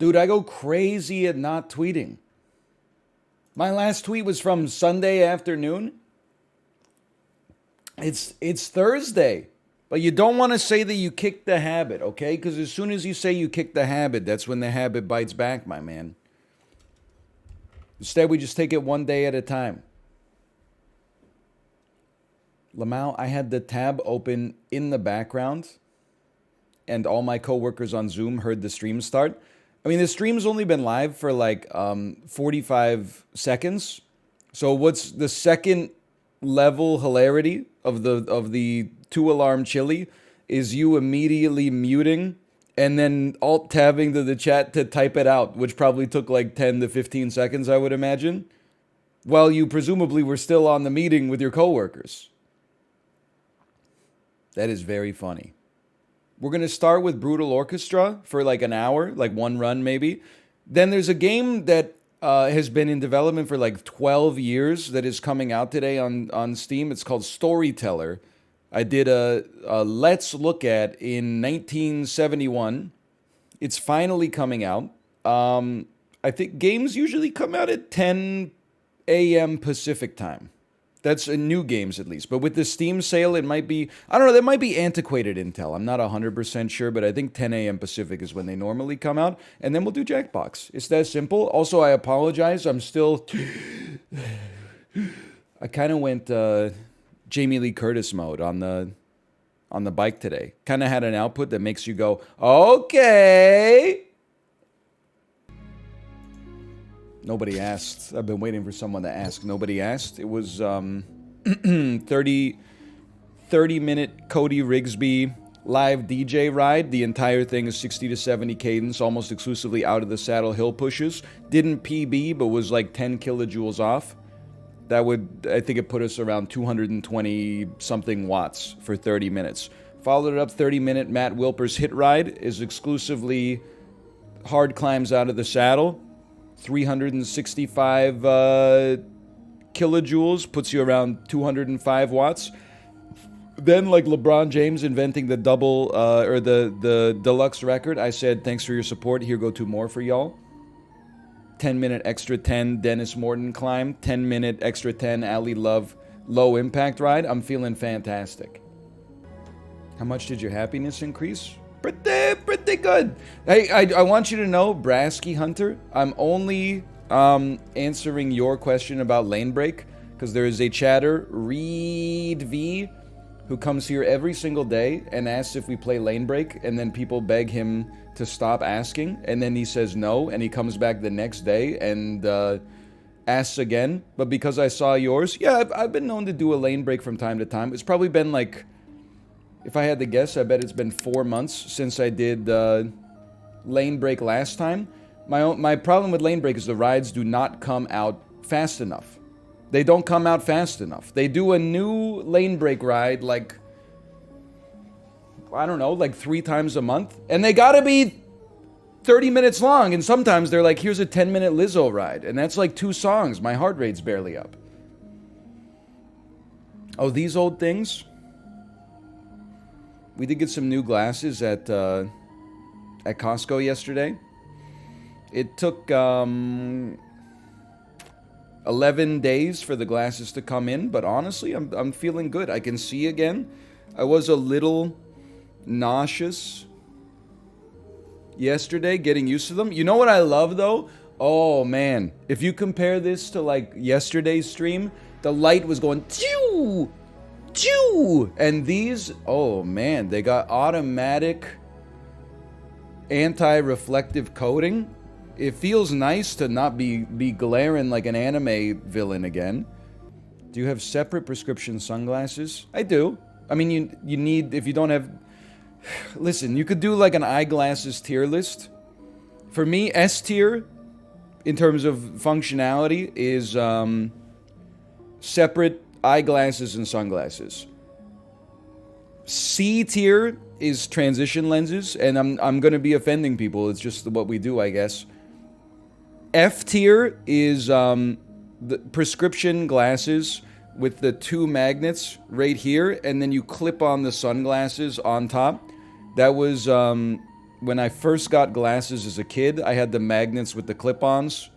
Dude, I go crazy at not tweeting. My last tweet was from Sunday afternoon. It's Thursday. But you don't want to say that you kicked the habit, okay? Because as soon as you say you kicked the habit, that's when the habit bites back, my man. Instead, we just take it one day at a time. Lamau, I had the tab open in the background, and all my coworkers on Zoom heard the stream start. I mean, the stream's only been live for like 45 seconds. So what's the second level hilarity of the 2-alarm chili is you immediately muting and then alt-tabbing to the chat to type it out, which probably took like 10 to 15 seconds, I would imagine, while you presumably were still on the meeting with your coworkers. That is very funny. We're going to start with Brutal Orchestra for like an hour, like one run maybe. Then there's a game that has been in development for like 12 years that is coming out today on Steam. It's called Storyteller. I did a Let's Look At in 1971. It's finally coming out. I think games usually come out at 10 a.m. Pacific time. That's in new games, at least. But with the Steam sale, it might be... I don't know, that might be antiquated intel. I'm not 100% sure, but I think 10 a.m. Pacific is when they normally come out. And then we'll do Jackbox. It's that simple. Also, I apologize. I'm still... I kind of went Jamie Lee Curtis mode on the bike today. Kind of had an output that makes you go, okay... Nobody asked. I've been waiting for someone to ask. Nobody asked. It was 30-minute Cody Rigsby live DJ ride. The entire thing is 60 to 70 cadence, almost exclusively out of the saddle hill pushes. Didn't PB, but was like 10 kilojoules off. That would, I think it put us around 220 something watts for 30 minutes. Followed it up 30-minute Matt Wilper's hit ride is exclusively hard climbs out of the saddle. 365 kilojoules puts you around 205 watts. Then, like LeBron James inventing the double or the deluxe record, I said, thanks for your support. Here go 2 more for y'all. 10-minute extra 10 Dennis Morton climb. 10-minute extra 10 Ali Love low impact ride. I'm feeling fantastic. How much did your happiness increase? Pretty good. Hey, I want you to know, Brasky Hunter, I'm only answering your question about lane break because there is a chatter, Reed V, who comes here every single day and asks if we play lane break, and then people beg him to stop asking, and then he says no, and he comes back the next day and asks again. But because I saw yours, yeah, I've been known to do a lane break from time to time. It's probably been like... If I had to guess, I bet it's been 4 months since I did lane break last time. My problem with lane break is the rides do not come out fast enough. They don't come out fast enough. They do a new lane break ride like, I don't know, like 3 times a month. And they gotta be 30 minutes long. And sometimes they're like, here's a 10-minute Lizzo ride. And that's like 2 songs. My heart rate's barely up. Oh, these old things? We did get some new glasses at Costco yesterday. It took 11 days for the glasses to come in, but honestly, I'm feeling good. I can see again. I was a little nauseous yesterday, getting used to them. You know what I love though? Oh man, if you compare this to like yesterday's stream, the light was going chew. And these, oh man, they got automatic anti-reflective coating. It feels nice to not be glaring like an anime villain again. Do you have separate prescription sunglasses? I do. I mean, you need, if you don't have... Listen, you could do like an eyeglasses tier list. For me, S tier, in terms of functionality, is separate eyeglasses and sunglasses. C tier is transition lenses, and I'm gonna be offending people. It's just what we do, I guess. F tier is the prescription glasses with the 2 magnets right here, and then you clip on the sunglasses on top. That was when I first got glasses as a kid, I had the magnets with the clip-ons.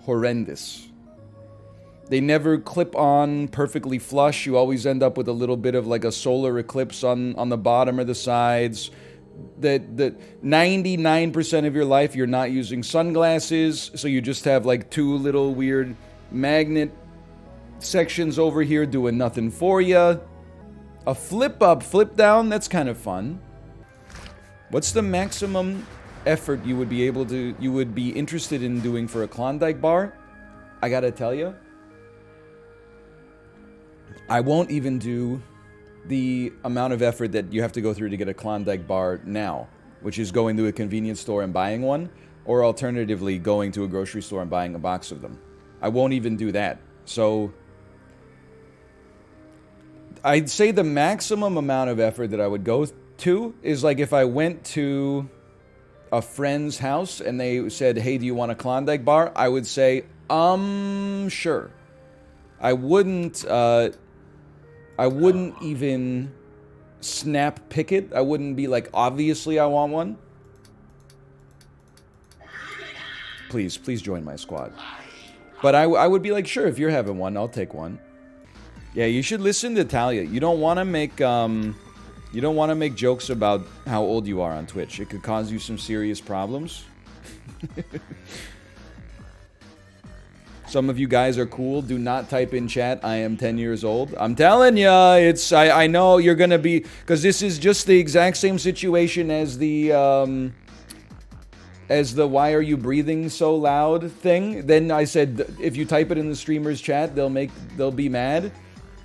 Horrendous. They never clip on perfectly flush. You always end up with a little bit of like a solar eclipse on the bottom or the sides. That 99% of your life you're not using sunglasses, so you just have like two little weird magnet sections over here doing nothing for you. A flip up, flip down, that's kind of fun. What's the maximum effort you would be interested in doing for a Klondike bar? I gotta tell you, I won't even do the amount of effort that you have to go through to get a Klondike bar now, which is going to a convenience store and buying one, or alternatively going to a grocery store and buying a box of them. I won't even do that. So I'd say the maximum amount of effort that I would go to is like if I went to a friend's house and they said, hey, do you want a Klondike bar? I would say, sure. I wouldn't even snap pick it. I wouldn't be like, obviously I want one. Please join my squad. But I would be like, sure, if you're having one, I'll take one. Yeah, you should listen to Talia. You don't want to make jokes about how old you are on Twitch. It could cause you some serious problems. Some of you guys are cool. Do not type in chat, I am 10 years old. I'm telling ya, I know you're gonna be, because this is just the exact same situation as the why are you breathing so loud thing. Then I said, if you type it in the streamer's chat, they'll be mad.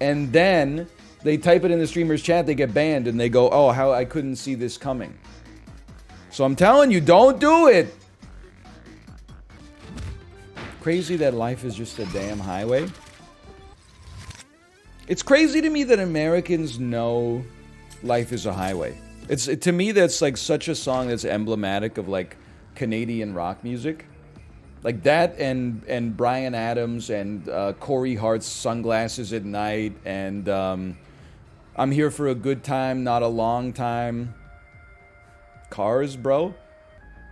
And then they type it in the streamer's chat, they get banned, and they go, oh, how I couldn't see this coming. So I'm telling you, don't do it. Crazy that life is just a damn highway. It's crazy to me that Americans know life is a highway. To me, that's like such a song that's emblematic of like Canadian rock music. Like that and Bryan Adams and Kory Hart's Sunglasses at Night and I'm Here for a Good Time, Not a Long Time. Cars, bro.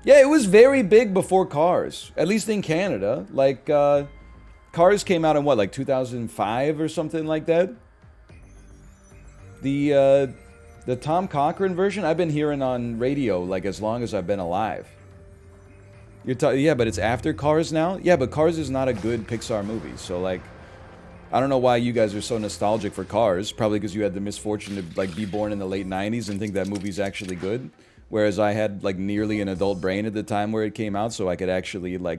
Yeah, it was very big before Cars, at least in Canada. Like, Cars came out in what, like 2005 or something like that? The Tom Cochrane version, I've been hearing on radio like as long as I've been alive. Yeah, but it's after Cars now? Yeah, but Cars is not a good Pixar movie, so like, I don't know why you guys are so nostalgic for Cars. Probably because you had the misfortune to like be born in the late 90s and think that movie's actually good. Whereas I had like nearly an adult brain at the time where it came out, so I could actually like,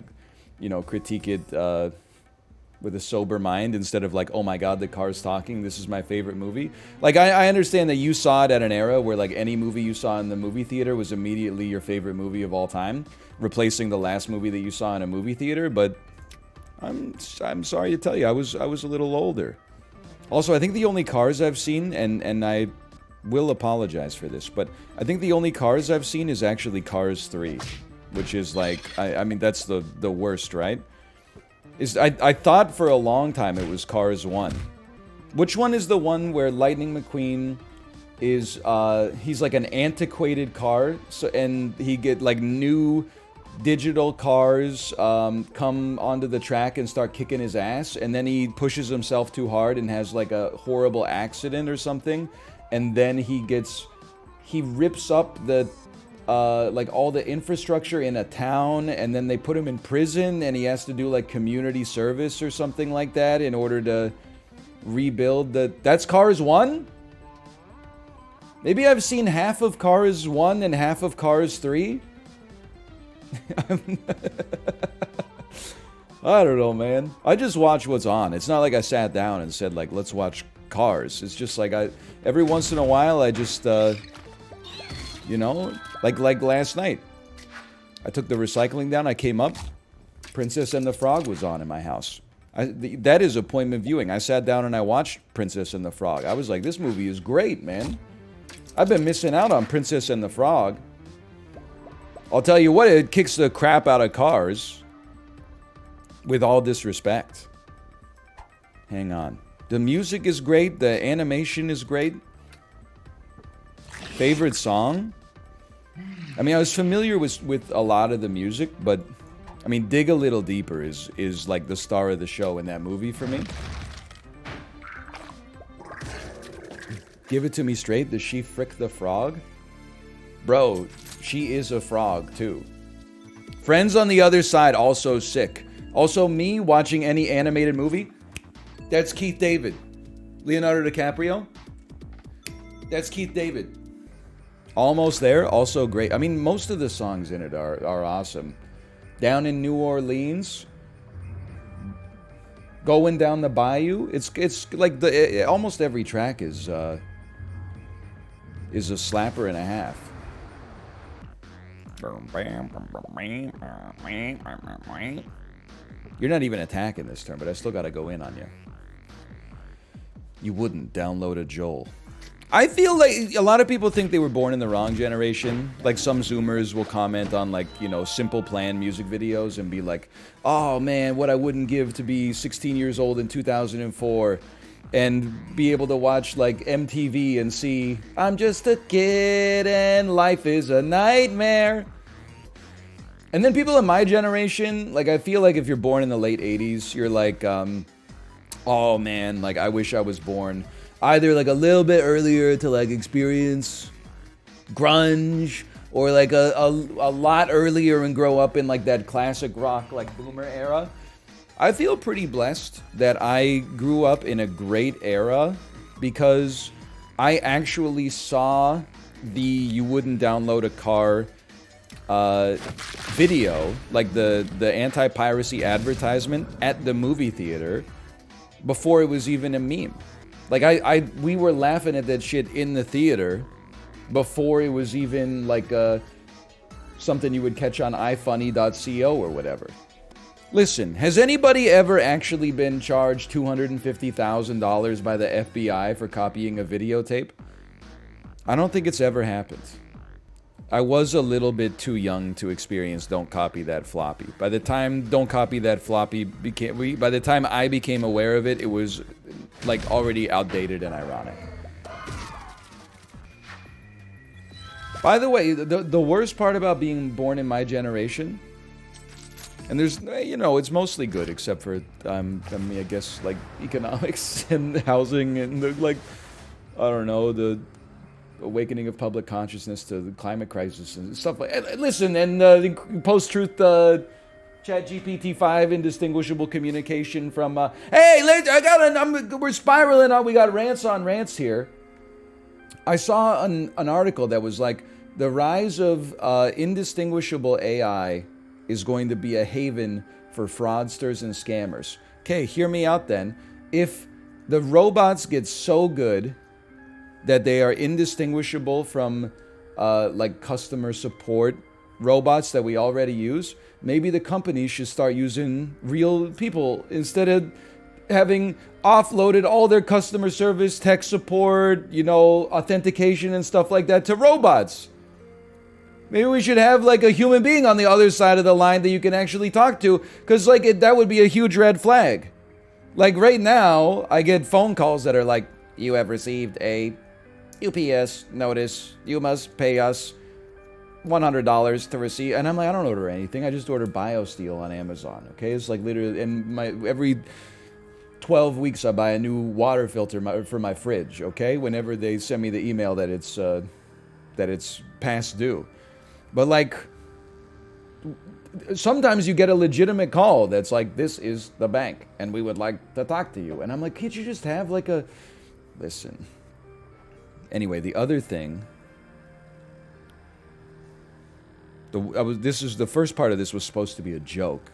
you know, critique it with a sober mind instead of like, oh my god, the car's talking, this is my favorite movie. Like, I understand that you saw it at an era where like any movie you saw in the movie theater was immediately your favorite movie of all time, replacing the last movie that you saw in a movie theater, but I'm sorry to tell you, I was a little older. Also, I think the only Cars I've seen, and I will apologize for this, but I think the only Cars I've seen is actually Cars 3, which is like, I mean, that's the worst, right? I thought for a long time it was Cars 1. Which one is the one where Lightning McQueen is, he's like an antiquated car, and he get like new digital cars come onto the track and start kicking his ass, and then he pushes himself too hard and has like a horrible accident or something, and then he rips up the like all the infrastructure in a town, and then they put him in prison, and he has to do like community service or something like that in order to rebuild that's Cars 1? Maybe I've seen half of Cars 1 and half of Cars 3? I don't know, man. I just watch what's on. It's not like I sat down and said like, let's watch Cars. It's just like every once in a while I just you know, like last night I took the recycling down, I came up, Princess and the Frog was on in my house. That is appointment viewing. I sat down and I watched Princess and the Frog. I was like, this movie is great, man. I've been missing out on Princess and the Frog. I'll tell you what, it kicks the crap out of Cars. With all disrespect. Hang on. The music is great. The animation is great. Favorite song? I mean, I was familiar with a lot of the music, but I mean, Dig a Little Deeper is like the star of the show in that movie for me. Give it to me straight. Does she frick the frog? Bro, she is a frog too. Friends on the Other Side, also sick. Also, me watching any animated movie, that's Keith David. Leonardo DiCaprio, that's Keith David. Almost There, also great. I mean, most of the songs in it are awesome. Down in New Orleans, Going Down the Bayou. It's like almost every track is a slapper and a half. You're not even attacking this turn, but I still gotta go in on you. You wouldn't download a Joel. I feel like a lot of people think they were born in the wrong generation. Like some Zoomers will comment on like, you know, Simple Plan music videos and be like, oh man, what I wouldn't give to be 16 years old in 2004 and be able to watch like MTV and see, I'm just a kid and life is a nightmare. And then people in my generation, like I feel like if you're born in the late 80s, you're like, oh man, like I wish I was born either like a little bit earlier to like experience grunge or like a lot earlier and grow up in like that classic rock like boomer era. I feel pretty blessed that I grew up in a great era because I actually saw the You Wouldn't Download a Car video, like the anti-piracy advertisement at the movie theater before it was even a meme. Like we were laughing at that shit in the theater before it was even like something you would catch on ifunny.co or whatever. Listen, has anybody ever actually been charged $250,000 by the FBI for copying a videotape? I don't think it's ever happened. I was a little bit too young to experience Don't Copy That Floppy. By the time Don't Copy That Floppy by the time I became aware of it, it was like already outdated and ironic. By the way, the worst part about being born in my generation, and there's, you know, it's mostly good except for, I mean, I guess, like, economics and housing and, the, like, I don't know, the awakening of public consciousness to the climate crisis and stuff like that. Listen, and the post-truth ChatGPT-5 indistinguishable communication from, hey, we're spiraling on, we got rants on rants here. I saw an article that was like, the rise of indistinguishable AI is going to be a haven for fraudsters and scammers. Okay, hear me out then. If the robots get so good that they are indistinguishable from like customer support robots that we already use, maybe the companies should start using real people instead of having offloaded all their customer service, tech support, you know, authentication and stuff like that to robots. Maybe we should have like a human being on the other side of the line that you can actually talk to, because like that would be a huge red flag. Like right now, I get phone calls that are like, you have received a UPS notice, you must pay us $100 to receive. And I'm like, I don't order anything, I just order BioSteel on Amazon, okay? It's like literally, and every 12 weeks I buy a new water filter for my fridge, okay? Whenever they send me the email that it's past due. But like, sometimes you get a legitimate call that's like, this is the bank and we would like to talk to you. And I'm like, can't you just have like a... Listen. Anyway, the other thing... the first part of this was supposed to be a joke.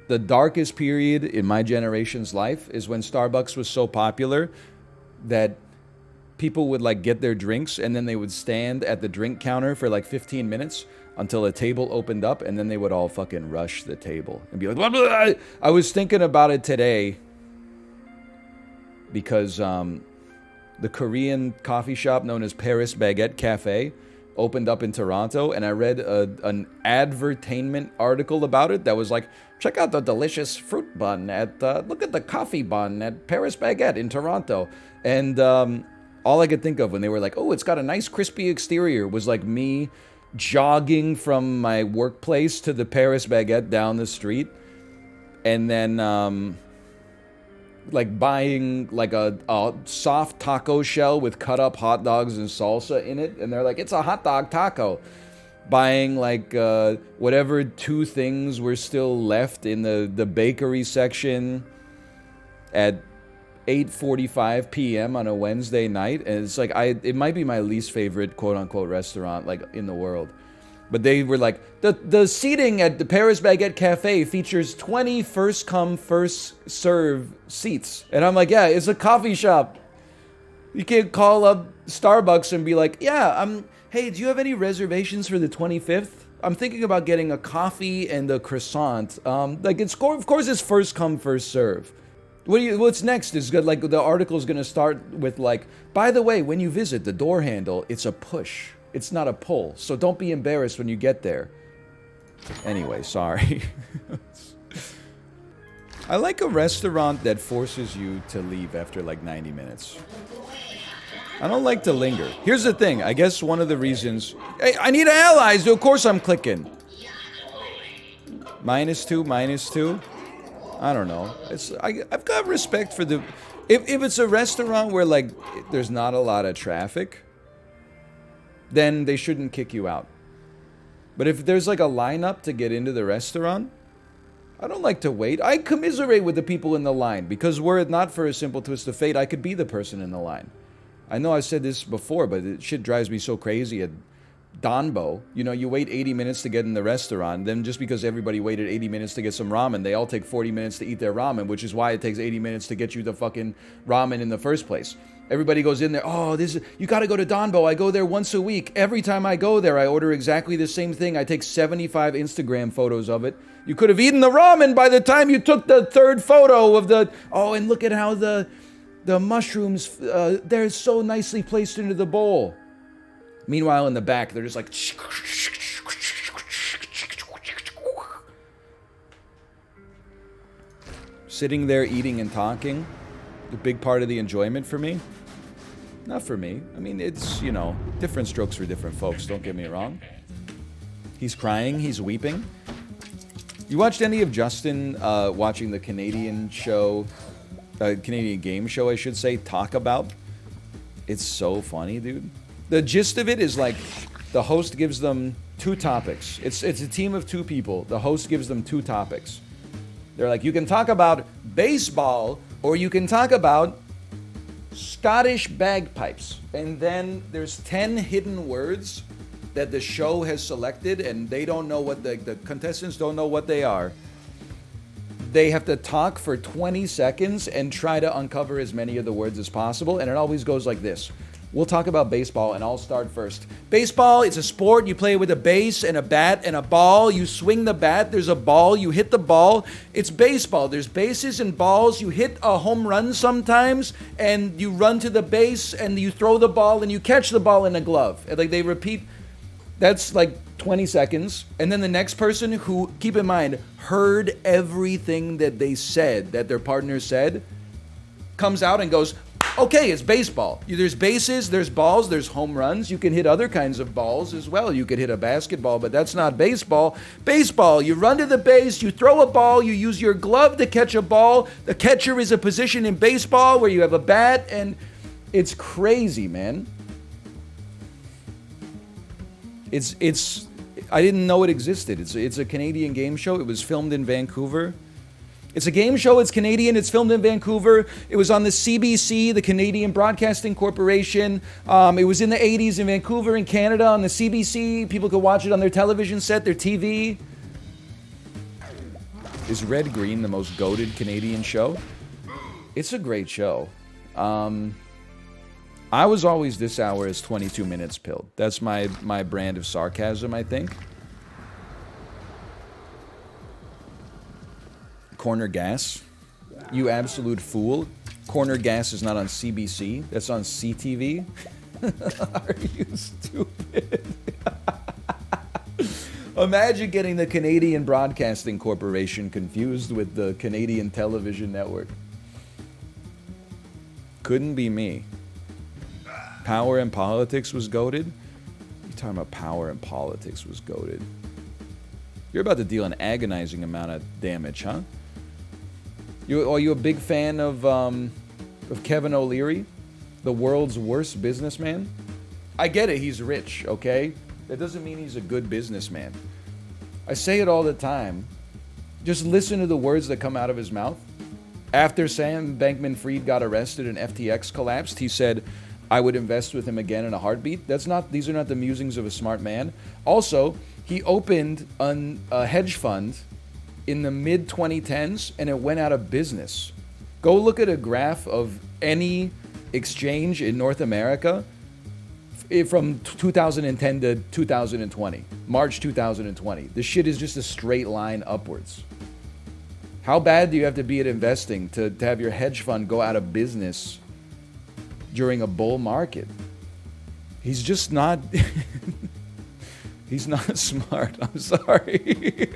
The darkest period in my generation's life is when Starbucks was so popular that people would like get their drinks and then they would stand at the drink counter for like 15 minutes until a table opened up, and then they would all fucking rush the table and be like, blah, blah, blah. I was thinking about it today because the Korean coffee shop known as Paris Baguette Cafe opened up in Toronto, and I read an advertainment article about it that was like, check out the delicious fruit bun at, look at the coffee bun at Paris Baguette in Toronto. And All I could think of when they were like, oh, it's got a nice crispy exterior, was like me jogging from my workplace to the Paris Baguette down the street, and then like buying like a soft taco shell with cut up hot dogs and salsa in it, and they're like, it's a hot dog taco. Buying like whatever 2 things were still left in the bakery section at 8:45 p.m. on a Wednesday night, and it's like it might be my least favorite quote unquote restaurant like in the world. But they were like, the seating at the Paris Baguette Cafe features 20 first come first serve seats, and I'm like, yeah, it's a coffee shop. You can't call up Starbucks and be like, yeah, hey, do you have any reservations for the 25th? I'm thinking about getting a coffee and a croissant. Like of course it's first come first serve. What's next is good. Like the article is gonna start with like, by the way, when you visit the door handle, it's a push. It's not a pull. So don't be embarrassed when you get there. Anyway, sorry. I like a restaurant that forces you to leave after like 90 minutes. I don't like to linger. Here's the thing. I guess one of the reasons... Hey, I need allies. Of course I'm clicking. -2. I don't know. I've got respect for the... If it's a restaurant where, like, there's not a lot of traffic, then they shouldn't kick you out. But if there's, like, a lineup to get into the restaurant, I don't like to wait. I commiserate with the people in the line, because were it not for a simple twist of fate, I could be the person in the line. I know I've said this before, but it shit drives me so crazy at Danbo. You know, you wait 80 minutes to get in the restaurant, then just because everybody waited 80 minutes to get some ramen, they all take 40 minutes to eat their ramen, which is why it takes 80 minutes to get you the fucking ramen in the first place. Everybody goes in there, oh, you gotta go to Danbo. I go there once a week. Every time I go there, I order exactly the same thing. I take 75 Instagram photos of it. You could have eaten the ramen by the time you took the 3rd photo of the... Oh, and look at how the mushrooms, they're so nicely placed into the bowl. Meanwhile, in the back, they're just like... Sitting there eating and talking, a big part of the enjoyment for me. Not for me. I mean, it's, you know, different strokes for different folks, don't get me wrong. He's crying, he's weeping. You watched any of Justin watching the Canadian show... Canadian game show, I should say, Talk About? It's so funny, dude. The gist of it is like the host gives them 2 topics. It's a team of 2 people. The host gives them 2 topics. They're like, you can talk about baseball or you can talk about Scottish bagpipes. And then there's 10 hidden words that the show has selected, and they don't know what the contestants don't know what they are. They have to talk for 20 seconds and try to uncover as many of the words as possible, and it always goes like this. We'll talk about baseball, and I'll start first. Baseball, it's a sport. You play with a base and a bat and a ball. You swing the bat. There's a ball. You hit the ball. It's baseball. There's bases and balls. You hit a home run sometimes, and you run to the base, and you throw the ball, and you catch the ball in a glove. And like they repeat. That's like 20 seconds. And then the next person who, keep in mind, heard everything that they said, that their partner said, comes out and goes, okay, it's baseball. There's bases, there's balls, there's home runs. You can hit other kinds of balls as well. You could hit a basketball, but that's not baseball. Baseball, you run to the base, you throw a ball, you use your glove to catch a ball. The catcher is a position in baseball where you have a bat, and it's crazy, man. It's I didn't know it existed. It's a Canadian game show. It was filmed in Vancouver. It's a game show. It's Canadian. It's filmed in Vancouver. It was on the CBC, the Canadian Broadcasting Corporation. It was in the 80s in Vancouver, in Canada, on the CBC. People could watch it on their television set, their TV. Is Red Green the most goated Canadian show? It's a great show. I was always this hour as 22 minutes pilled. That's my brand of sarcasm, I think. Corner Gas. You absolute fool. Corner Gas is not on CBC. That's on CTV. Are you stupid? Imagine getting the Canadian Broadcasting Corporation confused with the Canadian Television Network. Couldn't be me. Power and Politics was goated? You talking about Power and Politics was goated? You're about to deal an agonizing amount of damage, huh? Are you a big fan of Kevin O'Leary, the world's worst businessman? I get it, he's rich, okay? That doesn't mean he's a good businessman. I say it all the time. Just listen to the words that come out of his mouth. After Sam Bankman-Fried got arrested and FTX collapsed, he said, I would invest with him again in a heartbeat. These are not the musings of a smart man. Also, he opened a hedge fund in the mid-2010s and it went out of business. Go look at a graph of any exchange in North America from 2010 to 2020, March 2020. This shit is just a straight line upwards. How bad do you have to be at investing to have your hedge fund go out of business during a bull market? He's just not... He's not smart. I'm sorry.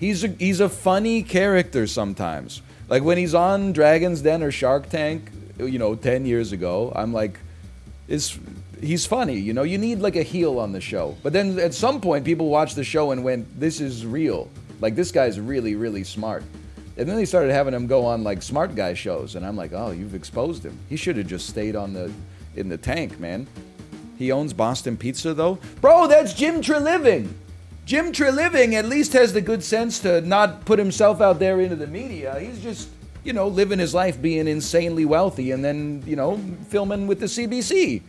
He's a funny character sometimes. Like when he's on Dragon's Den or Shark Tank, 10 years ago, I'm like, he's funny. You need like a heel on the show. But then at some point, people watched the show and went, this is real. Like this guy's really, really smart. And then they started having him go on like smart guy shows, and I'm like, oh, you've exposed him. He should have just stayed in the tank, man. He owns Boston Pizza, though. Bro, that's Jim Treliving. Jim Treliving at least has the good sense to not put himself out there into the media. He's just, living his life being insanely wealthy and then, filming with the CBC.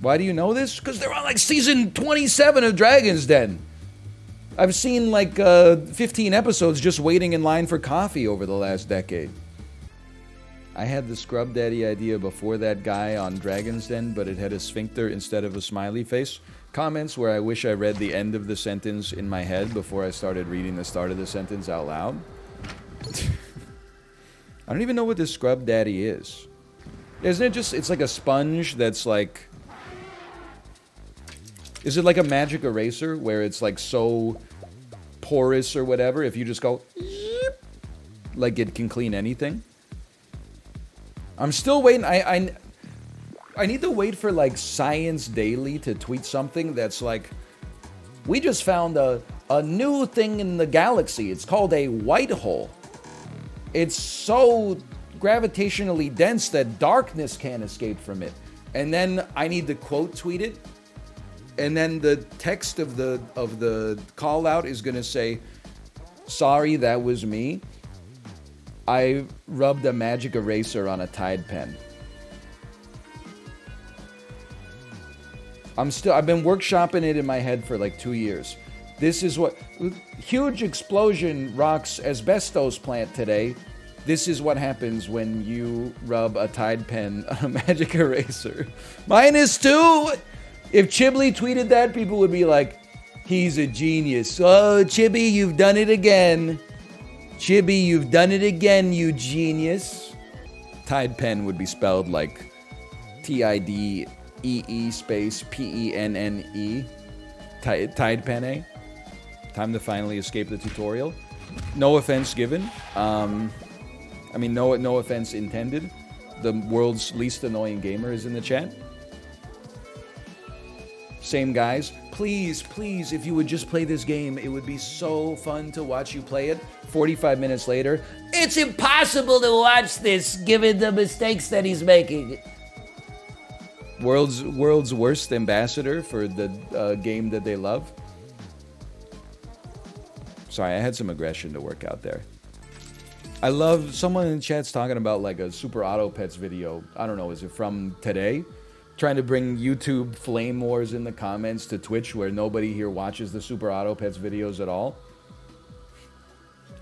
Why do you know this? Because they're on like season 27 of Dragon's Den. I've seen like 15 episodes just waiting in line for coffee over the last decade. I had the Scrub Daddy idea before that guy on Dragon's Den, but it had a sphincter instead of a smiley face. Comments where I wish I read the end of the sentence in my head before I started reading the start of the sentence out loud. I don't even know what this Scrub Daddy is. Isn't it just, it's like a sponge that's like... Is it like a magic eraser where it's like so porous or whatever? If you just go, like it can clean anything? I'm still waiting. I need to wait for like Science Daily to tweet something that's like, we just found a new thing in the galaxy. It's called a white hole. It's so gravitationally dense that darkness can't escape from it. And then I need to quote tweet it. And then the text of the call out is going to say, sorry, that was me. I rubbed a magic eraser on a Tide pen. I've been workshopping it in my head for like 2 years. This is what, huge explosion rocks asbestos plant today. This is what happens when you rub a Tide pen on a magic eraser. -2! If Chiblee tweeted that, people would be like, he's a genius. Oh, Chibby, you've done it again. Chibby, you've done it again, you genius. Tide pen would be spelled like TIDEE space PENNE. Tide penne. Time to finally escape the tutorial. No offense given. No offense intended. The world's least annoying gamer is in the chat. Same guys. Please, if you would just play this game, it would be so fun to watch you play it. 45 minutes later, it's impossible to watch this given the mistakes that he's making. World's worst ambassador for the game that they love. Sorry, I had some aggression to work out there. I love someone in the chat's talking about like a Super Auto Pets video. I don't know, is it from today? Trying to bring YouTube flame wars in the comments to Twitch where nobody here watches the Super Auto Pets videos at all.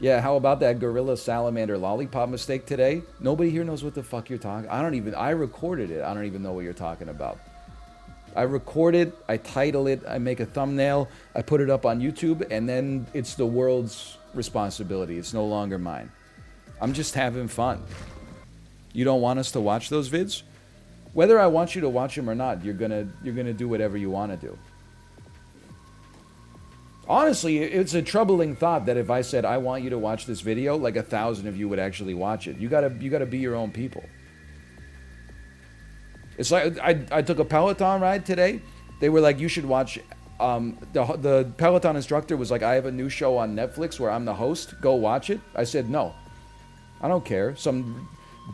Yeah, how about that Gorilla Salamander Lollipop mistake today? Nobody here knows what the fuck you're talking. I recorded it. I don't even know what you're talking about. I record it, I title it, I make a thumbnail, I put it up on YouTube, and then it's the world's responsibility. It's no longer mine. I'm just having fun. You don't want us to watch those vids? Whether I want you to watch them or not, you're gonna do whatever you want to do. Honestly, it's a troubling thought that if I said I want you to watch this video, like 1,000 of you would actually watch it. You gotta be your own people. It's like I took a Peloton ride today. They were like, you should watch. The Peloton instructor was like, I have a new show on Netflix where I'm the host. Go watch it. I said no. I don't care. Some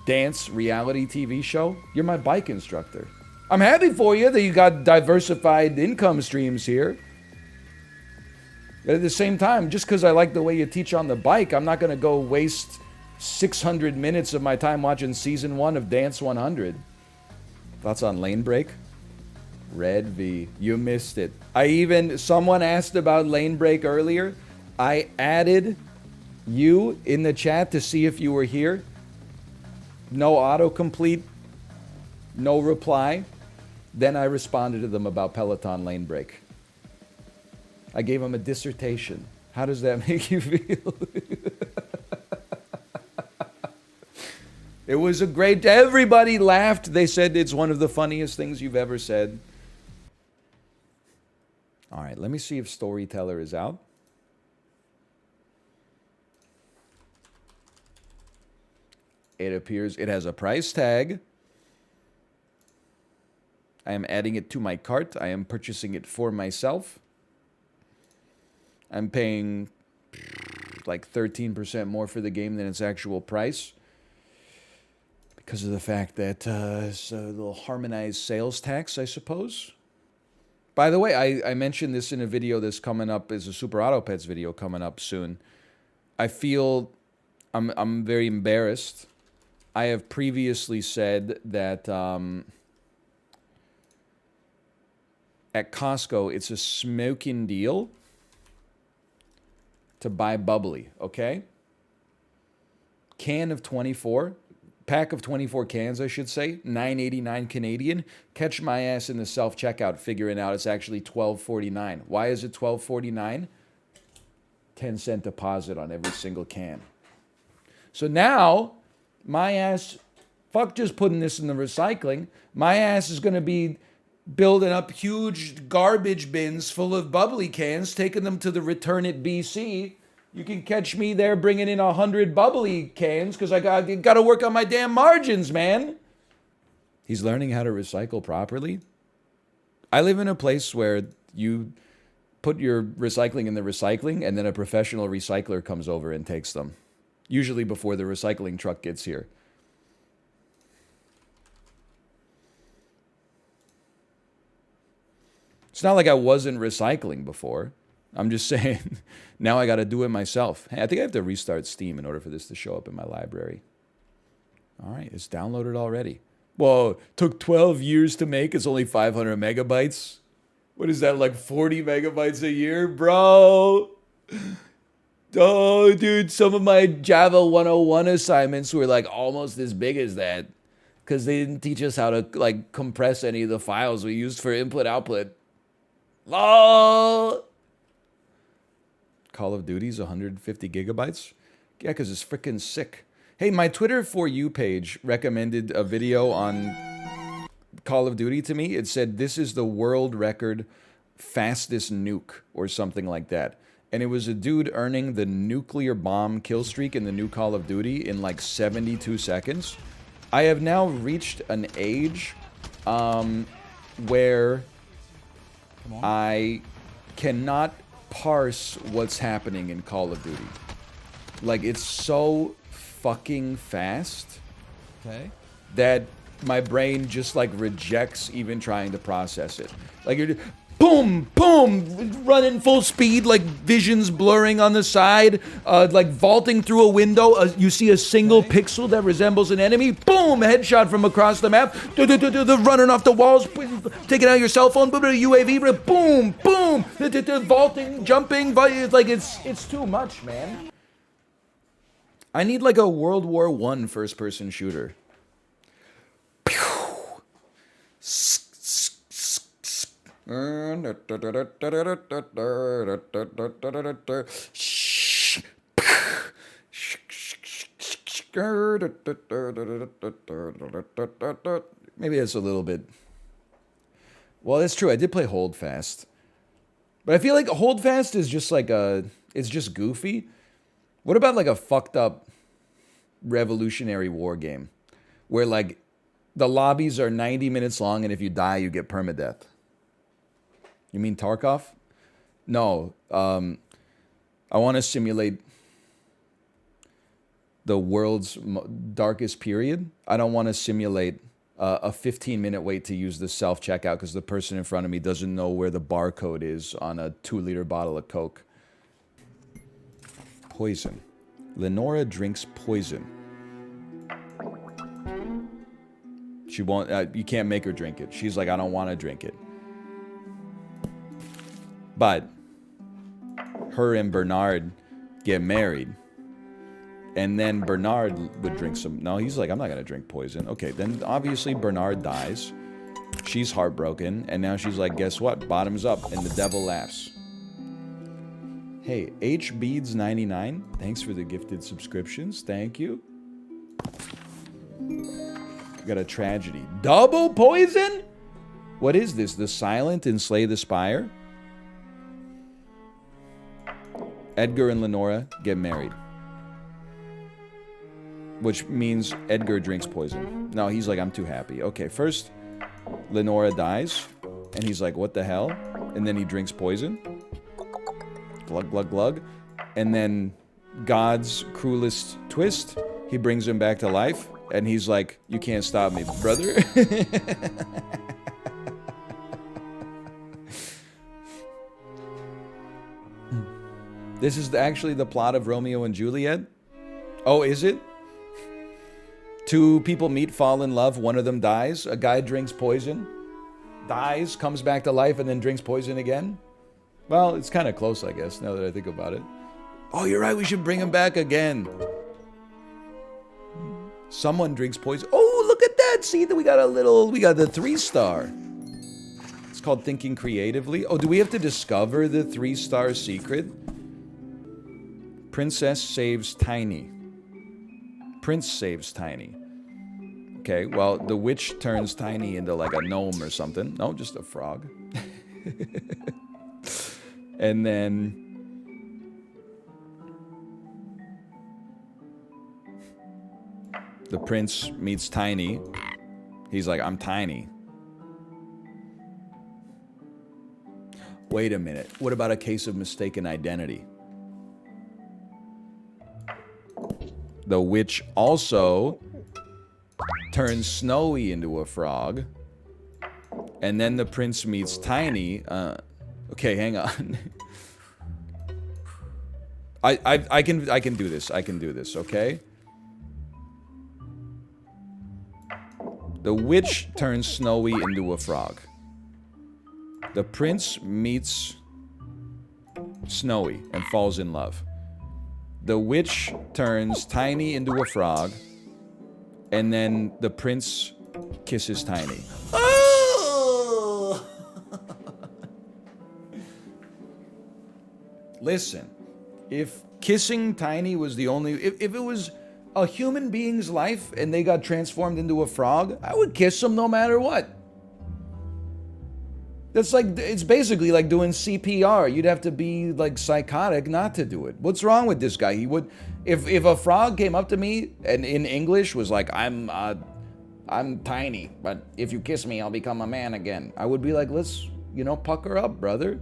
dance reality TV show. You're my bike instructor. I'm happy for you that you got diversified income streams here. At the same time, just because I like the way you teach on the bike, I'm not going to go waste 600 minutes of my time watching season 1 of Dance 100. Thoughts on lane break? Red V. You missed it. Someone asked about lane break earlier. I added you in the chat to see if you were here. No autocomplete. No reply. Then I responded to them about Peloton lane break. I gave him a dissertation. How does that make you feel? It was a great... Everybody laughed. They said it's one of the funniest things you've ever said. All right, let me see if Storyteller is out. It appears it has a price tag. I am adding it to my cart. I am purchasing it for myself. I'm paying like 13% more for the game than its actual price because of the fact that it's a little harmonized sales tax, I suppose. By the way, I mentioned this in a video that's coming up, is a Super Auto Pets video coming up soon. I feel I'm very embarrassed. I have previously said that at Costco, it's a smoking deal to buy Bubly, okay? Can of 24, pack of 24 cans, I should say, $9.89 Canadian. Catch my ass in the self-checkout figuring out it's actually $12.49. Why is it $12.49? 10-cent deposit on every single can. So now, my ass, fuck just putting this in the recycling, my ass is going to be building up huge garbage bins full of Bubly cans, taking them to the Return It BC. You can catch me there bringing in 100 Bubly cans because I got to work on my damn margins, man. He's learning how to recycle properly. I live in a place where you put your recycling in the recycling and then a professional recycler comes over and takes them. Usually before the recycling truck gets here. It's not like I wasn't recycling before. I'm just saying, now I got to do it myself. Hey, I think I have to restart Steam in order for this to show up in my library. All right, it's downloaded already. Whoa, took 12 years to make. It's only 500 megabytes. What is that, like 40 megabytes a year? Bro. Oh, dude, some of my Java 101 assignments were like almost as big as that because they didn't teach us how to like compress any of the files we used for input-output. LOL. Call of Duty's 150 gigabytes? Yeah, because it's freaking sick. Hey, my Twitter For You page recommended a video on Call of Duty to me. It said, this is the world record fastest nuke, or something like that. And it was a dude earning the nuclear bomb kill streak in the new Call of Duty in like 72 seconds. I have now reached an age where I cannot parse what's happening in Call of Duty. Like, it's so fucking fast that my brain just like rejects even trying to process it. Like, you're boom, boom, running full speed, like visions blurring on the side, like vaulting through a window. You see a single pixel that resembles an enemy. Boom, headshot from across the map. Running off the walls, taking out your cell phone. UAV, boom, boom, vaulting, jumping. Like it's too much, man. I need like a World War I first-person shooter. Maybe that's a little bit... Well, that's true. I did play Hold Fast. But I feel like Holdfast is just like it's just goofy. What about like a fucked up Revolutionary War game where like the lobbies are 90 minutes long and if you die, you get permadeath? You mean Tarkov? No. I want to simulate the world's darkest period. I don't want to simulate a 15-minute wait to use the self-checkout because the person in front of me doesn't know where the barcode is on a 2-liter bottle of Coke. Poison. Lenora drinks poison. She won't, you can't make her drink it. She's like, I don't want to drink it. But her and Bernard get married. And then Bernard would drink some... No, he's like, I'm not going to drink poison. Okay, then obviously Bernard dies. She's heartbroken. And now she's like, guess what? Bottoms up. And the devil laughs. Hey, HBeads99. Thanks for the gifted subscriptions. Thank you. We got a tragedy. Double poison? What is this? The Silent and Slay the Spire? Edgar and Lenora get married. Which means Edgar drinks poison. No, he's like, I'm too happy. Okay, first, Lenora dies. And he's like, what the hell? And then he drinks poison. Glug, glug, glug. And then God's cruelest twist, he brings him back to life. And he's like, you can't stop me, brother. This is actually the plot of Romeo and Juliet. Oh, is it? Two people meet, fall in love, one of them dies. A guy drinks poison, dies, comes back to life, and then drinks poison again. Well, it's kind of close, I guess, now that I think about it. Oh, you're right, we should bring him back again. Someone drinks poison. Oh, look at that! See, that we got the 3-star. It's called Thinking Creatively. Oh, do we have to discover the 3-star secret? Princess saves Tiny. Prince saves Tiny. Okay, well, the witch turns Tiny into like a gnome or something. No, just a frog. And then the prince meets Tiny. He's like, I'm Tiny. Wait a minute. What about a case of mistaken identity? The witch also turns Snowy into a frog. And then the prince meets Tiny. Okay, hang on. I can do this. I can do this, okay? The witch turns Snowy into a frog. The prince meets Snowy and falls in love. The witch turns Tiny into a frog, and then the prince kisses Tiny. Oh! Listen, if kissing Tiny was the only... If it was a human being's life and they got transformed into a frog, I would kiss them no matter what. That's like, it's basically like doing CPR. You'd have to be like psychotic not to do it. What's wrong with this guy? He would, if a frog came up to me and in English was like, I'm tiny, but if you kiss me, I'll become a man again. I would be like, let's, pucker up, brother.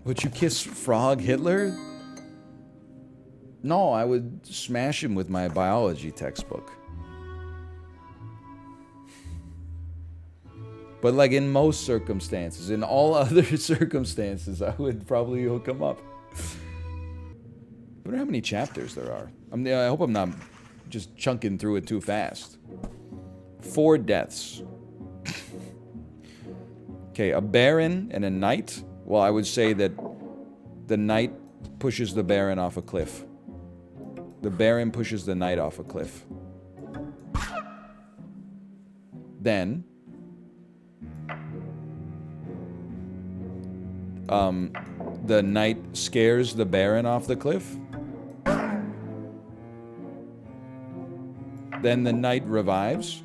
Would you kiss Frog Hitler? No, I would smash him with my biology textbook. But like in most circumstances, in all other circumstances, I would probably hook him up. I wonder how many chapters there are. I hope I'm not just chunking through it too fast. 4 deaths. Okay, a baron and a knight. Well, I would say that the knight pushes the baron off a cliff. The baron pushes the knight off a cliff. Then... the knight scares the baron off the cliff. Then the knight revives.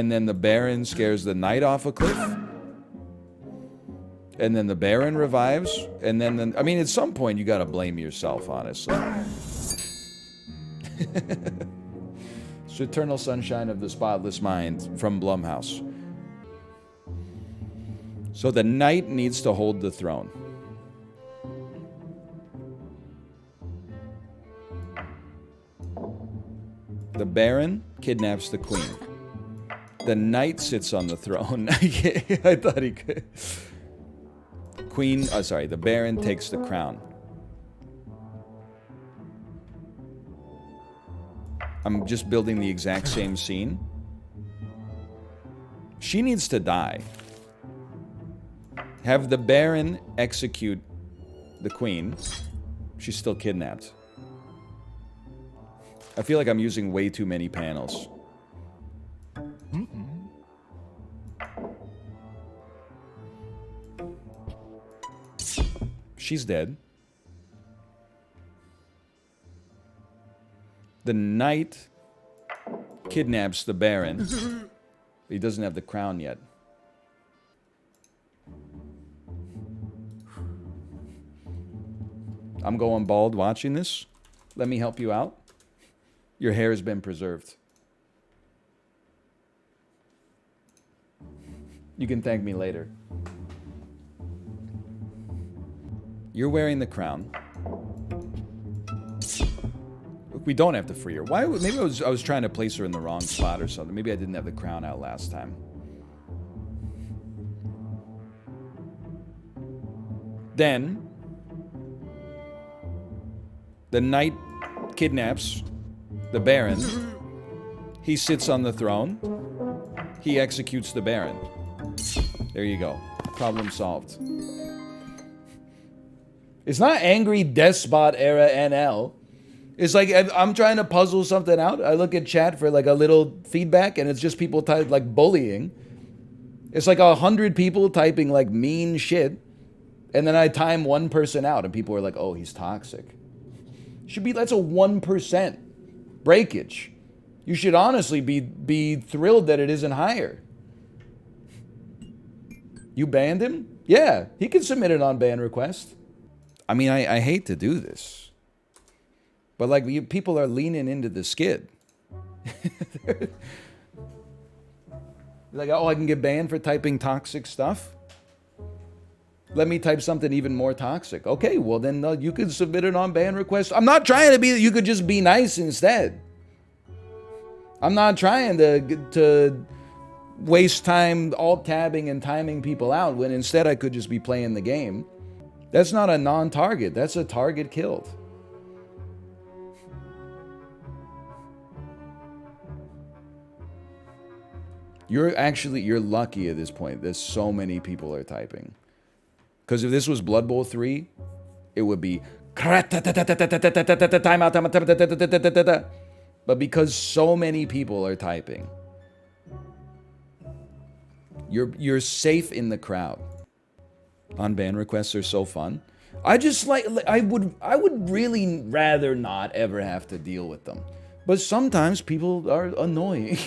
And then the Baron scares the knight off a cliff. And then the Baron revives. And then I mean, at some point, you gotta blame yourself, honestly. It's Eternal Sunshine of the Spotless Mind from Blumhouse. So the knight needs to hold the throne. The Baron kidnaps the queen. The knight sits on the throne. I thought he could. The Baron takes the crown. I'm just building the exact same scene. She needs to die. Have the Baron execute the queen. She's still kidnapped. I feel like I'm using way too many panels. She's dead. The knight kidnaps the Baron. He doesn't have the crown yet. I'm going bald watching this. Let me help you out. Your hair has been preserved. You can thank me later. You're wearing the crown. Look, we don't have to free her. Why? Maybe I was trying to place her in the wrong spot or something. Maybe I didn't have the crown out last time. Then the knight kidnaps the Baron. He sits on the throne. He executes the Baron. There you go. Problem solved. It's not angry despot era NL. It's like I'm trying to puzzle something out. I look at chat for like a little feedback and it's just people like bullying. It's like 100 people typing like mean shit. And then I time one person out and people are like, oh, he's toxic. That's a 1% breakage. You should honestly be thrilled that it isn't higher. You banned him? Yeah, he can submit it on ban request. I mean, I hate to do this. But like, people are leaning into the skid. Like, oh, I can get banned for typing toxic stuff? Let me type something even more toxic. Okay, well then you could submit it on ban request. I'm not trying to be, you could just be nice instead. I'm not trying to waste time alt-tabbing and timing people out when instead I could just be playing the game. That's not a non-target, that's a target killed. You're lucky at this point. There's so many people are typing. Because if this was Blood Bowl 3, it would be timeout. But because so many people are typing, you're safe in the crowd. On ban requests are so fun. I would really rather not ever have to deal with them. But sometimes people are annoying.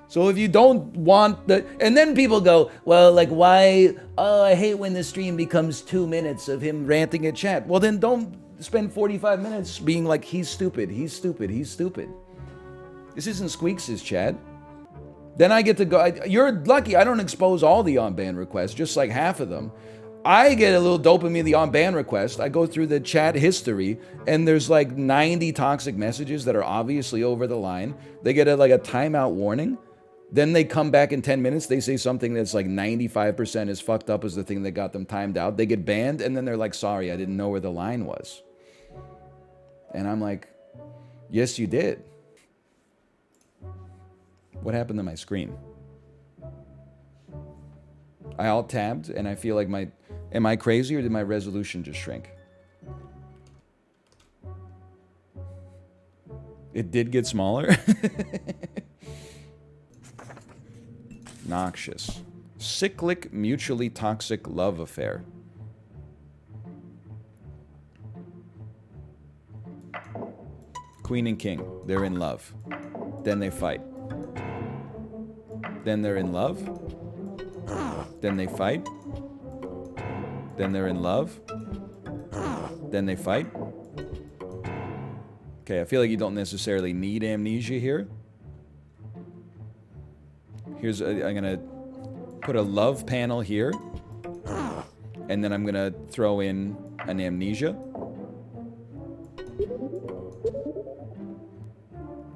So if you don't want the... And then people go, well, like, why... Oh, I hate when the stream becomes 2 minutes of him ranting at chat. Well, then don't spend 45 minutes being like, he's stupid, he's stupid, he's stupid. This isn't Squeaks' chat. Then I get to go... You're lucky I don't expose all the on-ban requests, just like half of them. I get a little dopamine the on-ban request. I go through the chat history, and there's like 90 toxic messages that are obviously over the line. They get like a timeout warning. Then they come back in 10 minutes. They say something that's like 95% as fucked up as the thing that got them timed out. They get banned, and then they're like, sorry, I didn't know where the line was. And I'm like, yes, you did. What happened to my screen? I alt-tabbed, and I feel like am I crazy, or did my resolution just shrink? It did get smaller? Noxious. Cyclic, mutually toxic love affair. Queen and king, they're in love. Then they fight. Then they're in love. Then they fight. Then they're in love. Then they fight. Okay, I feel like you don't necessarily need amnesia here. Here's I'm gonna put a love panel here, and then I'm gonna throw in an amnesia,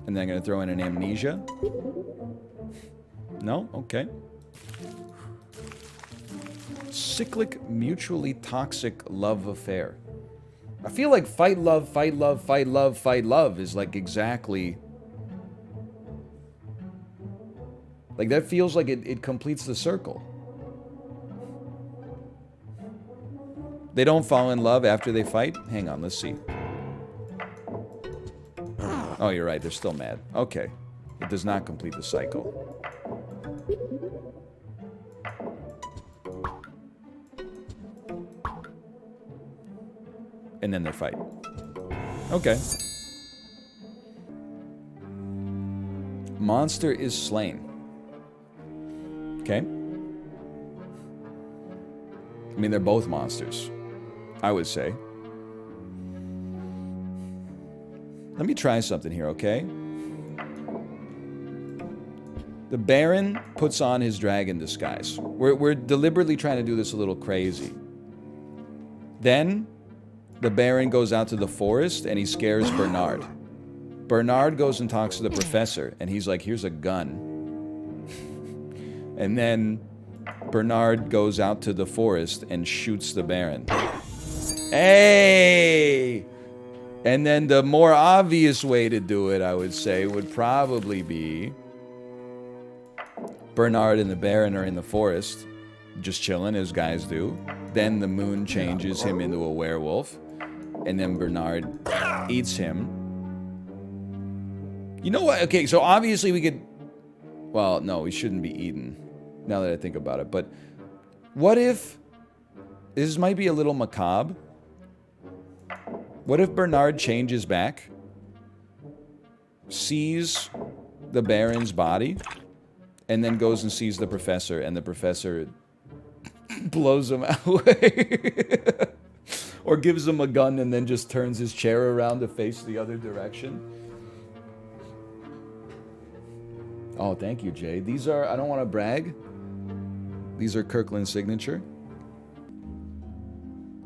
and then I'm gonna throw in an amnesia. No? Okay. Cyclic, mutually toxic love affair. I feel like fight, love, fight, love, fight, love, fight, love is like exactly... Like that feels like it completes the circle. They don't fall in love after they fight? Hang on, let's see. Oh, you're right, they're still mad. Okay. It does not complete the cycle. And then they fight. Okay. Monster is slain. Okay. I mean, they're both monsters, I would say. Let me try something here, okay? The Baron puts on his dragon disguise. We're deliberately trying to do this a little crazy. Then, the Baron goes out to the forest and he scares Bernard. Bernard goes and talks to the professor and he's like, here's a gun. And then Bernard goes out to the forest and shoots the Baron. Hey! And then the more obvious way to do it, I would say, would probably be Bernard and the Baron are in the forest, just chilling as guys do. Then the moon changes him into a werewolf. And then Bernard eats him. You know what? Okay, so obviously we could... Well, no, he shouldn't be eaten. Now that I think about it. But what if... This might be a little macabre. What if Bernard changes back? Sees the Baron's body. And then goes and sees the professor. And the professor blows him away. Or gives him a gun and then just turns his chair around to face the other direction. Oh, thank you, Jay. These are, I don't want to brag. These are Kirkland's signature.